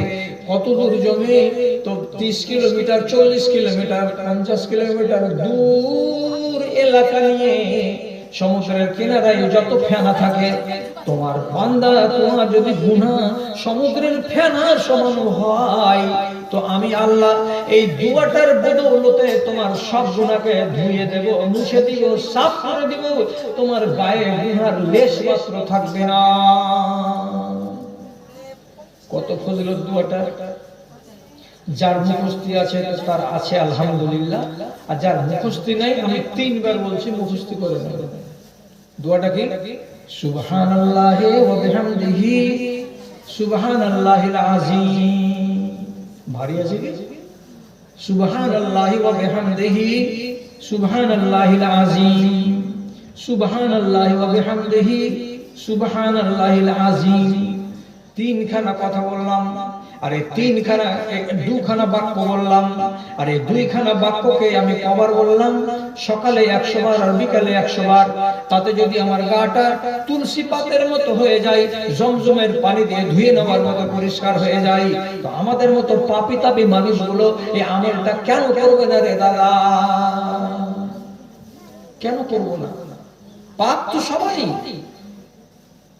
Speaker 1: কত দূর জমে? তো 30 কিলোমিটার, 40 কিলোমিটার, 50 কিলোমিটার দূর এলাকা নিয়ে সমুদ্রের কিনারায় যত ফেনা থাকে, তোমার বান্দা তোমার যদি গুনাহ সমুদ্রের ফেনার সমান হয়, তো আমি আল্লাহ এই দুয়াটার বদৌলতে তোমার সব গুনাহকে ধুয়ে দেব, মুছে দিব, সাফ করে দিব, তোমার গায়ে গুনার লেশ মাত্র থাকবে না। কত ফজিলত দুয়াটা। যার মুখস্থি আছে তার আছে আলহামদুলিল্লাহ, আর যার মুখস্থি নাই আমি 3 বার বলছি মুখস্থি করে নেব। দোয়াটা কি? সুবহানাল্লাহি ওয়া বিহামদিহি সুবহানাল্লাহিল আযীম। ভারী আছে কি? সুবহানাল্লাহি ওয়া বিহামদিহি সুবহানাল্লাহিল আযীম, সুবহানাল্লাহি ওয়া বিহামদিহি সুবহানাল্লাহিল আযীম। 3 খানা কথা বললাম, আর এই 3 খানা 2 খানা বাক্য বললাম, আর এই 2 খানা বাক্যকে আমি কবার বললাম? সকালে 100 বার আর বিকালে 100 বার। তাতে যদি আমার গাটা তুলসী পাতের মতো হয়ে যায়, জমজমের পানি দিয়ে ধুয়ে নেওয়ার মতো পরিষ্কার হয়ে যায়, তো আমাদের মতো পাপী তাপী মানুষগুলো এই আমলটা কেন করবে না রে দাদা? কেন করবো না? পাপ তো সবাই।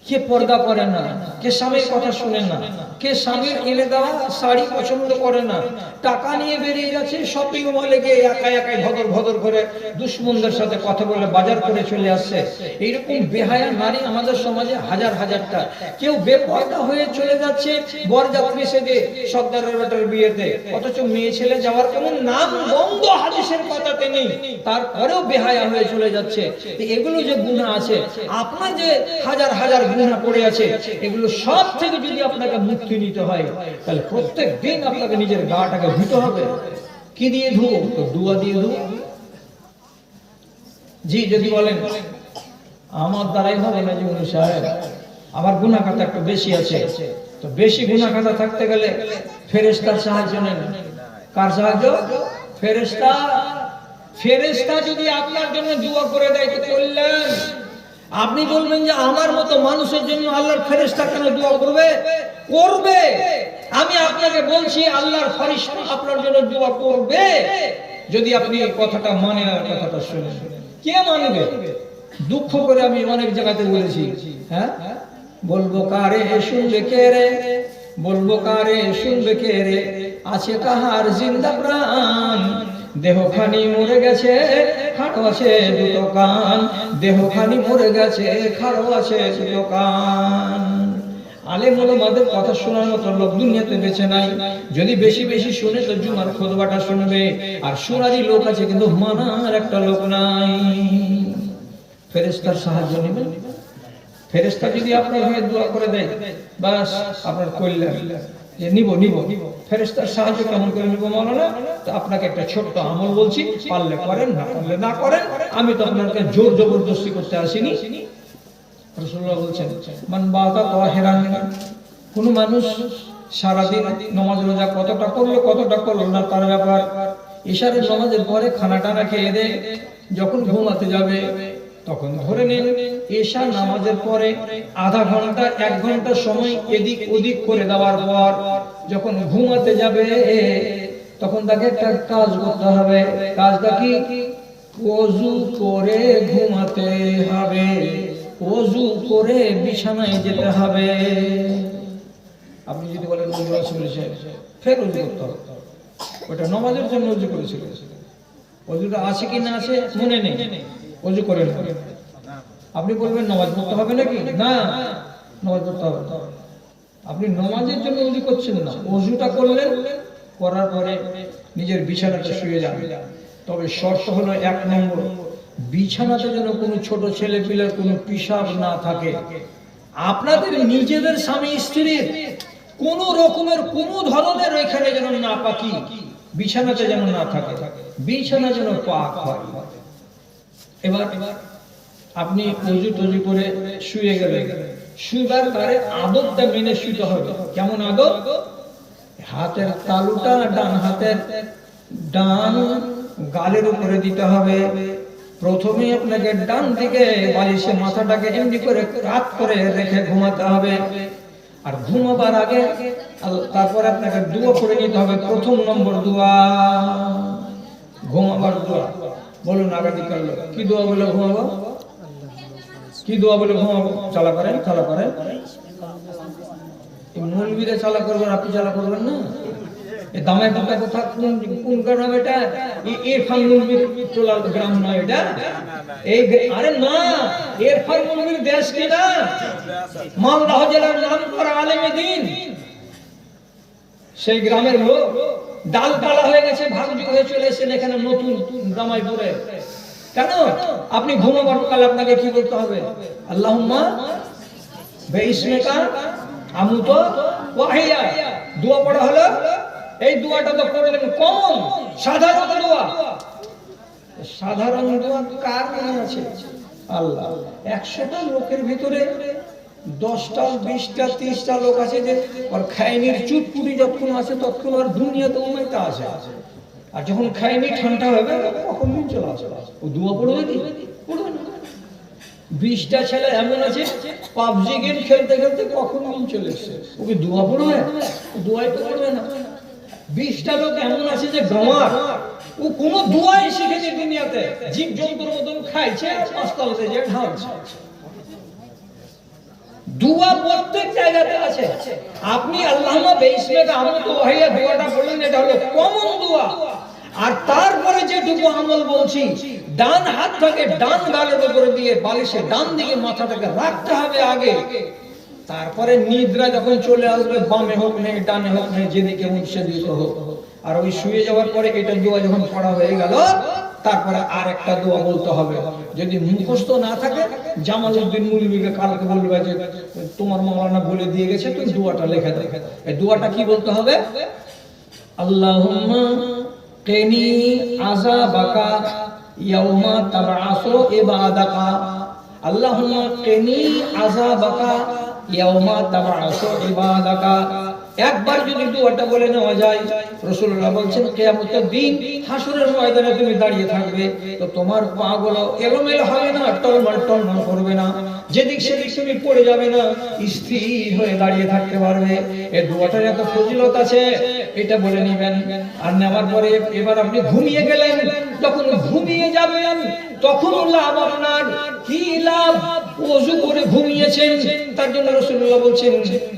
Speaker 1: কে পর্দা করে না, কে স্বামীর কথা শুনে না, কে স্বামীর এনে দেওয়া শাড়ি পছন্দ করে না, টাকা নিয়ে বেরিয়ে যাচ্ছে শপিং মলে গিয়ে একা একাই ভদর ভদর করে দুশ্মনদের সাথে কথা বলে বাজার করে চলে আসছে। এইরকম বেহায়া নারী আমাদের সমাজে হাজার হাজারটা। কেউ বেপর্দা হয়ে চলে যাচ্ছে বরযাত্রী সেজে সর্দারের বেটার বিয়েতে, অথচ মেয়ে ছেলে যাওয়ার কোনো নাম বন্ধ হাদিসের কথাতে নেই, তারপরেও বেহায়া হয়ে চলে যাচ্ছে। এগুলো যে গুনাহ আছে, আপনার যে হাজার হাজার গুনাহ পড়ে আছে, এগুলো সব থেকে যদি আপনাকে মুক্তি নিতে হয়, তাহলে প্রত্যেক দিন আপনাকে নিজের গাটাকে ধুতে হবে। কি দিয়ে ধুবো? তো দুয়া দিয়ে ধুবো। জি, যদি বলেন আমার দ্বারাই হবে না জীবন সাহেব, আমার গুনাহ খাতা একটু বেশি আছে, তো বেশি গুনাহ খাতা থাকতে গেলে ফেরেশতার সাহায্য নেন। কার সাহায্য? ফেরেশতা। ফেরেশতা যদি আপনার জন্য দোয়া করে দেয় তো করলেন। আপনি বলবেন যে আমার মতো মানুষের জন্য আল্লাহর ফেরেশতা কেন দোয়া করবে? করবে। আমি আপনাকে বলছি আল্লাহর ফেরেশতা আপনার জন্য দোয়া করবে, যদি আপনি কথাটা মানেন আর কথাটা শুনেন। কে মানবে? দুঃখ করে আমি অনেক জায়গাতে বলেছি, হ্যাঁ, বলবো কারে শুনবে কে রে, বলবো কারে শুনবে কে রে, আছে কাহার জিন্দা প্রাণ, দেহখানি মরে গেছে খাড়ো আছে দুটো কান, দেহখানি মরে গেছে খাড়ো আছে দুটো কান। আলেম ওলামাদের কথা শোনার মতো লোক দুনিয়াতে বেঁচে নাই। যদি বেশি বেশি শুনে তো জুমার খুতবাটা শুনবে, আর শোনারই লোক আছে কিন্তু মানার একটা লোক নাই। ফেরেশতার সাহায্য নেবেন। ফেরেশতা যদি আপনার হয়ে দোয়া করে দেয়, বাস আপনার কল্যাণ। যে নিব নিব ফেরেশতার সাহায্য কেমন করে নিব মাওলানা? তো আপনাকে একটা ছোট্ট আমল বলছি, পারলে করেন, না পারলে না করেন। আমি তো আপনাকে জোর জবরদস্তি করতে আসিনি। রাসূলুল্লাহ বলছেন, মান বাতা তাহিরান, কোন মানুষ সারাদিন নামাজ রোজা কতটা করলো না তার ব্যাপার। ইশারের নামাজের পরে খানা টানা খেয়ে দেয়, যখন ঘুমাতে যাবে তখন ধরে নেন এশা নামাজের পরে আধা ঘন্টা 1 ঘন্টা সময় এদিক ওদিক করে দেওয়ার পর যখন ঘুমাতে যাবে, তখন তাকে একটা কাজ করতে হবে। কাজটা কি? ওযু করে ঘুমাতে হবে, ওযু করে বিছানায় যেতে হবে। আপনি যদি বলেন ওযু আছে বলেছে, ফের ওযু করতে হবে। ওটা নামাজের জন্য ওযু করেছিল, ওযুটা আছে কি না আছে মনে নেই, ওযু করে নেন। আপনি বলবেন নামাজ পড়তে হবে নাকি? না, নামাজ পড়তে হবে। আপনি নামাজের জন্য ওযু করছেন না, ওযুটা করলেন, করার পরে নিজের বিছানাতে শুয়ে যান। তবে শর্ত হলো 1 নম্বর, বিছানাতে যেন কোনো ছোট ছেলে পিলের কোনো পিশাব না থাকে। আপনাদের নিজেদের স্বামী স্ত্রীর কোন রকমের কোন ধরনের এখানে যেন না পাকি বিছানাতে যেন না থাকে, বিছানা যেন পাক হয়। এবার আপনি ওযু টযু করে শুয়ে গেলেন, শুইবার পরে আদবটা মেনে শুতে হবে। কেমন আদব? হাতের তালুটা ডান হাতের ডান গালের উপরে দিতে হবে। প্রথমে আপনাকে ডান দিকে বালিশে মাথাটাকে এমনি করে কাত করে রেখে ঘুমাতে হবে। আর ঘুমাবার আগে তারপর আপনাকে দোয়া করে নিতে হবে। 1 নম্বর দোয়া, ঘুমাবার দোয়া। বলুন আগামীকাল কি দোয়া বলে ঘুমাবো? কি দোয়া বলে ঘুমাবো? চালা করেন, চালা করেন। মৌলবীরা চালা করবেন, আপনি চালা করবেন না? দামায় কথা কথা কোন গ্রাম এটা? ইরফান মৌলবীর টোলা গ্রাম নয় এটা। এই আরে না, ইরফান মৌলবীর দেশ কি না? মালদহ জেলার নাম করা আলেমে দ্বীন। সেই গ্রামের লোক ডালপালা হয়ে গেছে, ভাগযোগ হয়ে চলে এসেছেন এখানে নতুন জামাইপুরে। কেন? আপনি ঘুমাবার কাল আপনাকে কি বলতে হবে? আল্লাহুম্মা বিইসমিকা আমুতু ওয়া আহইয়া। দোয়া পড়া হলো। এই দোয়াটা তো পড়লেন কমন সাধারণ দোয়া। সাধারণ দোয়া কার মনে আছে? আল্লাহ। 100টা লোকের ভিতরে 10টা 20টা 30টা লোক আছে যে আর খায়নির চুটপুটি যখন আছে তখন আর দুনিয়াতে উমাইতা আছে। আর যখন খায়নি ঠান্ডা হবে তখন নিয়ে চলে আসে। ও দোয়া পড়বে কি? পড়বে না। 20টা ছেলে এমন আছে পাবজি গেম খেলতে খেলতে কখন নিয়ে চলে এসেছে, ওকে দোয়া পড়বে? দোয়াই তো পড়বে না। 20টা লোক এমন আছে যে গমার, ও কোনো দোয়াই শিখেনি দুনিয়াতে, জীব জন্তুর মতন খাইছে আর পাঁচতলাতে যে ঢালছে। দোয়া প্রত্যেক জায়গাতে আছে। আপনি আল্লাহুম্মা বিইসমিকা আমুতু ওয়া আহইয়া দোয়াটা বললেন, এটা হলো কমন দোয়া। আর তারপরে যেটুকু আমল বলছি, ডান হাতটাকে ডান গালের উপরে দিয়ে বালিশে ডান দিকে মাথাটাকে রাখতে হবে আগে। তারপরে নিদ্রা যখন চলে আসবে, বামে হোক না ডানে হোক না যেদিকে উৎসে দিতে হোক, আর ওই শুয়ে যাওয়ার পরে এটা দোয়া যখন পড়া হয়ে গেল, তারপরে আর একটা দোয়া বলতে হবে। যদি মুখস্থ না থাকে, জামালউদ্দিন মৌলভীকে কালকে বলবে যে তোমার মাওলানা বলে দিয়ে গেছে, তুই দোয়াটা লিখে দে। এই দোয়াটা কি বলতে হবে? আল্লাহুম্মা কিনি আযাবাকা ইয়াউমা তাবআসু ইবাদাকা। আল্লাহুম্মা কিনি আযাবাকা ইয়াউমা তাবআসু ইবাদাকা। একবার যদি দোয়াটা বলে নেওয়া যায়, রাসূলুল্লাহ বলছেন কিয়ামতের দিন হাসরের ময়দানে তুমি দাঁড়িয়ে থাকবে, তো তোমার পাগুলো এলোমেলো হবে না, টলমল টলমল করবে না, যেদিক সেদিক তুমি পড়ে যাবে না, স্থির হয়ে দাঁড়িয়ে থাকতে পারবে। এই দোয়াটার এত ফজিলত আছে, এটা বলে নেবেন। আর নেওয়ার পরে এবার আপনি ঘুমিয়ে গেলেন, যখন ঘুমিয়ে যাবেন তখন লাভ আপনার কি লাভ? ওযু করে ঘুমিয়েছেন, তার জন্য রাসূলুল্লাহ বলছেন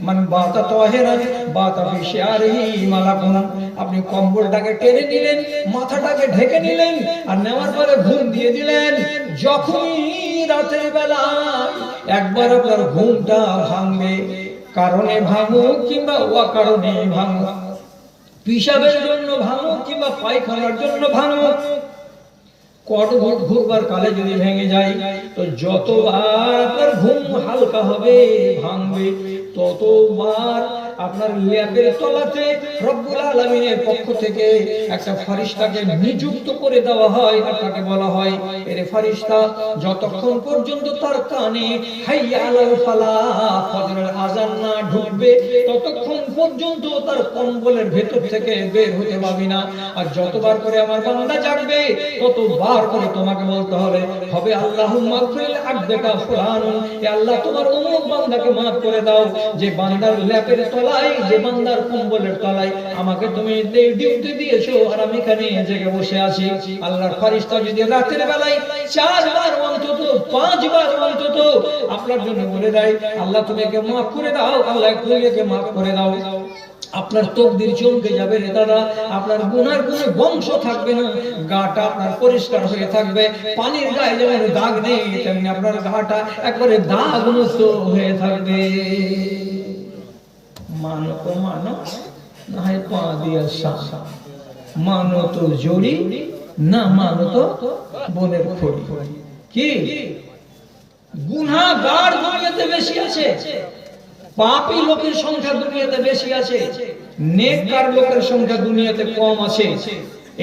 Speaker 1: মান বাতা তাহিরান বাতা ফি শিআরিহি মালাকুন। আপনি কম্বলটাকে টেনে নিলেন, মাথাটাকে ঢেকে নিলেন, আর নেওয়ার পরে ঘুম দিয়ে দিলেন। যখনই রাতের বেলা একবার আপনার ঘুমটা ভাঙবে, কারণে ভাঙুক কিংবা অকারণে ভাঙুক, পিশাবের জন্য ভাঙুক কিংবা পায়খানার জন্য ভাঙুক, কটঘট ঘুরবার কালে যদি ভেঙে যায়, তো যতবার আপনার ঘুম হালকা হবে ভাঙবে, ততবার আপনার ল্যাপের তলাতে রব্বুল আলামিনের পক্ষ থেকে একটা ফেরেশতাকে নিযুক্ত করে দেওয়া হয়। আর তাকে বলা হয়, এরে ফেরেশতা, যতক্ষণ পর্যন্ত তার কানে হাইয়া আলাল ফালাহ ফজরের আযান না ঢুকবে, ততক্ষণ পর্যন্ত তার কম্বলের ভেতর থেকে বের হতে পারবি না। আর যতবার করে আমার বান্দা জাগবে, ততবার করে তোমাকে বলতে হবে আল্লাহুম্মা গফির আবদাকা ফুলান, এ আল্লাহ তোমার অমুক বান্দাকে maaf করে দাও, যে বান্দার ল্যাপের তলায়, যে বান্দার কম্বলের তলায় আমাকে তুমি ডিউটি দিয়েছো, আর আমি এখানে জেগে বসে আছি। আল্লাহর ফেরেশতা যদি রাতের বেলায় 4 বার অন্তত 5 বার অন্তত আপনার জন্য বলে দেয়, আল্লাহ তুমি একে maaf করে দাও, আল্লাহ তুমি একে maaf করে দাও, আপনার তকদির চমকে যাবে রে দাদা। আপনার গুনার কোনো বংশ থাকবে না, গাটা আপনার পরিষ্কার হয়ে থাকবে। পানির গায়ে যেমন দাগ নেই, তেমনি আপনার গাটা একবারে দাগ মুক্ত হয়ে থাকবে। মানো তো মানো, না হয় পা দিয়ে শাসা, মানো তো জড়ি, না মানো তো বনের খড়ি। কি গুনাহগার দুনিয়াতে বেশি আছে, পাপী লোকের সংখ্যা দুনিয়াতে বেশি আছে, নেককার লোকের সংখ্যা দুনিয়াতে কম আছে।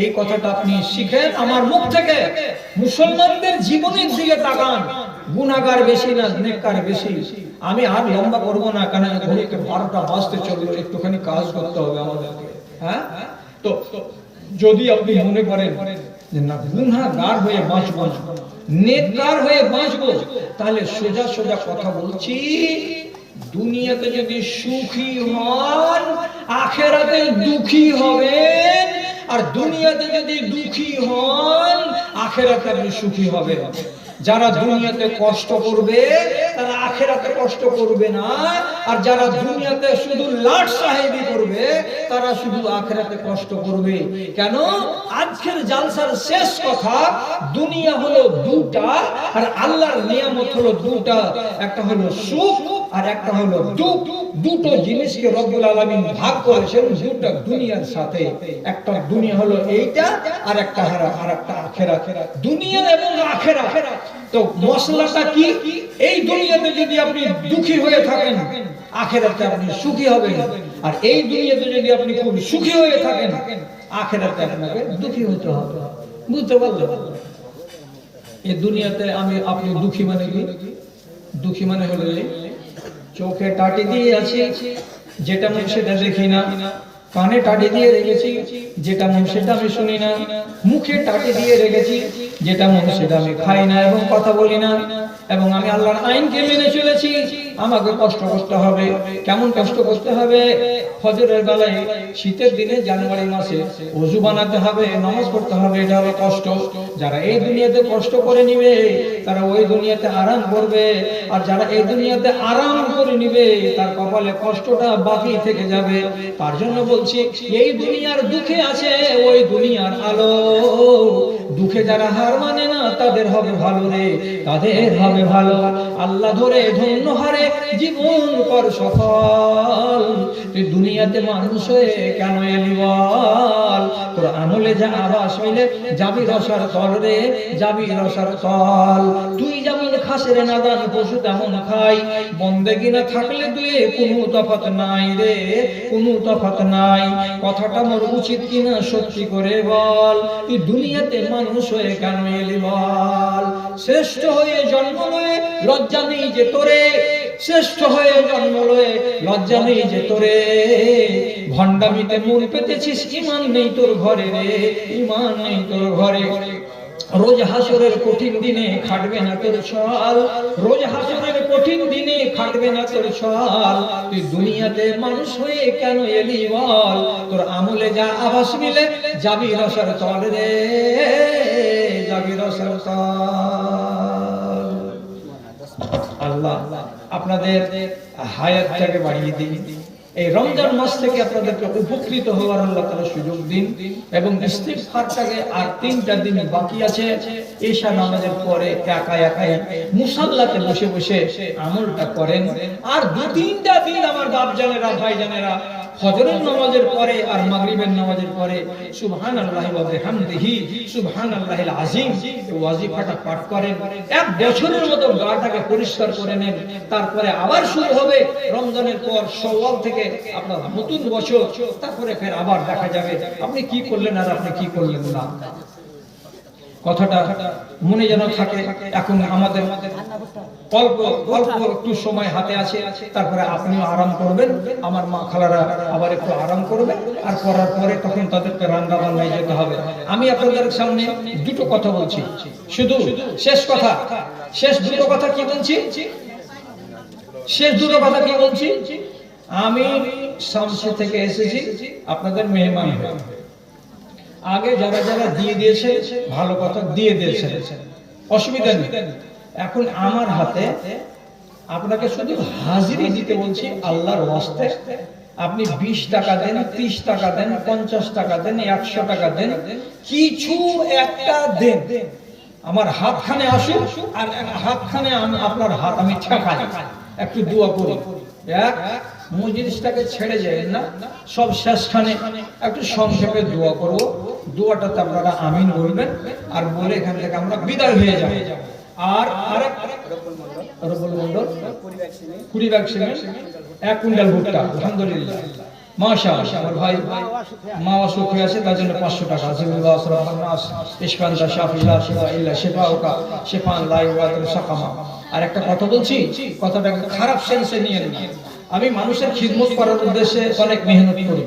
Speaker 1: এই কথাটা আপনি শিখেন আমার মুখ থেকে। মুসলমানদের জীবনের দিকে তাকান, গুনাহগার বেশি না নেককার বেশি। আমি আর লম্বা করব না, কারণ ঘড়িতে 12টা বাজতে চললো, একটুখানি কাজ করতে হবে আমাদেরকে। হ্যাঁ, তো যদি আপনি মনে করেন যে না গুনাহগার হয়ে বাঁচবো না, নেককার হয়ে বাঁচবো, তাহলে সোজা সোজা কথা বলছি, দুনিয়াতে যদি সুখী হন, আখিরাতে দুঃখী হবেন। আর দুনিয়াতে যদি দুঃখী হন, আখিরাতে আপনি সুখী হবেন। যারা দুনিয়াতে কষ্ট করবে তারা আখেরাতে কষ্ট করবে না, আর যারা দুনিয়াতে শুধু লাট সাহেবী করবে তারা শুধু আখেরাতে কষ্ট করবে। কেন? আজকের জালসার শেষ কথা, দুনিয়া হলো দুটা আর আল্লাহর নিয়ামত হলো দুটা, একটা হলো সুখ আর একটা হলো দুঃখ। দুটো জিনিসকে রব্বুল আলামিন ভাগ করেছেন দুটো দুনিয়ার সাথে। একটা দুনিয়া হলো এইটা আর একটা আখেরাত। দুনিয়া এবং আখেরাত, তো মশলাটা কি? এই দুনিয়াতে যদি আপনি দুঃখী হয়ে থাকেন, আখেরাতে আপনি সুখী হবেন, আর এই দুনিয়াতে যদি আপনি খুব সুখী হয়ে থাকেন, আখেরাতে আপনাকে দুঃখী হতে হবে। বুঝতে পারলেন? এই দুনিয়াতে আপনি দুঃখী মানে কি? দুঃখী মানে হলো চোখে টাটি দিয়ে আছি, যেটা মন সেটা দেখি না, কানে টাটি দিয়ে রেখেছি, যেটা মন সেটা আমি শুনি না, মুখে টাটি দিয়ে রেখেছি, যেটা মন সেটা আমি খাই না এবং কথা বলি না, এবং আমি আল্লাহর আইনকে মেনে চলেছি। আমাকে কষ্ট করতে হবে। কেমন কষ্ট করতে হবে? ফজরের বেলায় শীতের দিনে জানুয়ারি মাসে ওযু বানাতে হবে, নামাজ পড়তে হবে, এটা হলো কষ্ট। যারা এই দুনিয়াতে কষ্ট করে নিবে তারা ওই দুনিয়াতে আরাম করবে, আর যারা এই দুনিয়াতে আরাম করে নিবে তার কপালে কষ্টটা বাকি থেকে যাবে। তার জন্য বলছি, এই দুনিয়ার দুঃখে আছে ওই দুনিয়ার আলো। দুঃখে যারা হার মানে না তাদের হবে ভালো রে, তাদের হবে ভালো। আল্লাহ ধরে ধন্য হারে জীবন কর সফল। তুই দুনিয়াতে মানুষ হয়ে কেন এলি বল? তোর আমলে যা আবাস মিলে যাবি রসার তল রে, যাবি রসার তল। তুই যেমন খাস রে নাদান পশু তেমন খাই, বন্দেগি না থাকলে তুই কোনো তফাৎ নাই রে, কোনো তফাৎ নাই। কথাটা মোর উচিত কিনা সত্যি করে বল, তুই দুনিয়াতে মানুষ হয়ে কেন এলি বল? শ্রেষ্ঠ হয়ে জন্ম লয়ে লজ্জা নেই যে তোরে, শ্রেষ্ঠ হয়ে জন্ম লয়ে লজ্জা নেই যে তোরে। ভণ্ডামিতে মন পেতেছিস, ঈমান নেই তোর ঘরে রে, ঈমান নেই তোর ঘরে। রোজ হাসরের কঠিন দিনে খাটবে না তোর ছল, রোজ হাসরের কঠিন দিনে খাটবে না তোর ছল। তুই দুনিয়াতে মানুষ হয়ে কেন এলি বল? তোর আমলে যা আভাস মিলে যাবি রসার তল রে, যাবি রসার তল। আল্লাহ আপনাদের হায়াতটাকে বাড়িয়ে দিন। এই রমজান মাস থেকে আপনাদেরকে উপকৃত হওয়ার আল্লাহ তাআলা সুযোগ দিন, এবং ইস্তিগফারটাকে আর 3টা দিন বাকি আছে। ঈশা নামাজের পরে একাই মুসাল্লাতে বসে বসে আমলটা করেন। আর 2-3টা দিন আমার বাপ জানেরা, ভাই জানেরা, ফজরের নামাজের পরে আর মাগরিবের নামাজের পরে সুবহানাল্লাহি ওয়া বিহামদিহি সুবহানাল্লাহিল আযীম ওয়াজিফাটা পাঠ করেন। 1 বছরের মতো গাটাকে পরিষ্কার করে নেন। তারপরে আবার শুরু হবে রমজানের পর শাওয়াল থেকে আপনার নতুন বছর। তারপরে ফের আবার দেখা যাবে আপনি কি করলেন আর আপনি কি করলেন না। কথাটা মনে যেন থাকে। এখন আমাদের অল্প একটু সময় হাতে আছে, তারপরে আপনিও আরাম করবেন, আমার মা খালারা আবার একটু আরাম করবে, আর করার পরে তখন তাদেরকে রান্না বান্নায় যেতে হবে। আমি আপনাদের সামনে দুটো কথা বলছি, শুধু শেষ কথা। শেষ দুটো কথা কি বলছি? শেষ দুটো কথা কি বলছি? আমি শামসি থেকে এসেছি আপনাদের মেহমান হয়ে। আগে যারা যারা দিয়ে দিয়েছে ভালো কথা দিয়ে দিয়েছে, অসুবিধা নেই। এখন আমার হাতে আপনাকে শুধু হাজিরি দিতে বলছি আল্লাহর ওয়াস্তে। আপনি 20 টাকা দেন, 30 টাকা দেন, 50 টাকা দেন, 100 টাকা দেন, কিছু একটা দেন। আমার হাতখানে আসুন, আর হাতখানে আপনার হাত আমি ঠেকাই, একটু দোয়া করি। মজলিসটাকে ছেড়ে যাবেন না, সব শেষখানে একটু সংক্ষেপে দোয়া করবো। দোয়াটাতে আপনারা আমিন বলবেন, আর বলে এখান থেকে আমরা বিদায় হয়ে যাব। আর আরেক রবুল মন্ডল 20 ব্যাগ সিমেন্ট, 1 কুইন্টাল ভুট্টা, আলহামদুলিল্লাহ মাশাআল্লাহ। আমার ভাই মা অসুখ হয়ে আছে, তার জন্য 500 টাকা। আজিবুল্লাহ সাল্লাল্লাহু আলাইহি ইশফান্তা শাফিলা শিফা ইল্লা শিফাউকা শিফান লা ইউগাদিরু সাকামা। আর একটা কথা বলছি, কথাটা খারাপ সেন্সে নিয়ে নিন। আমি মানুষের খিদমত করার উদ্দেশ্যে অনেক মেহনত করি।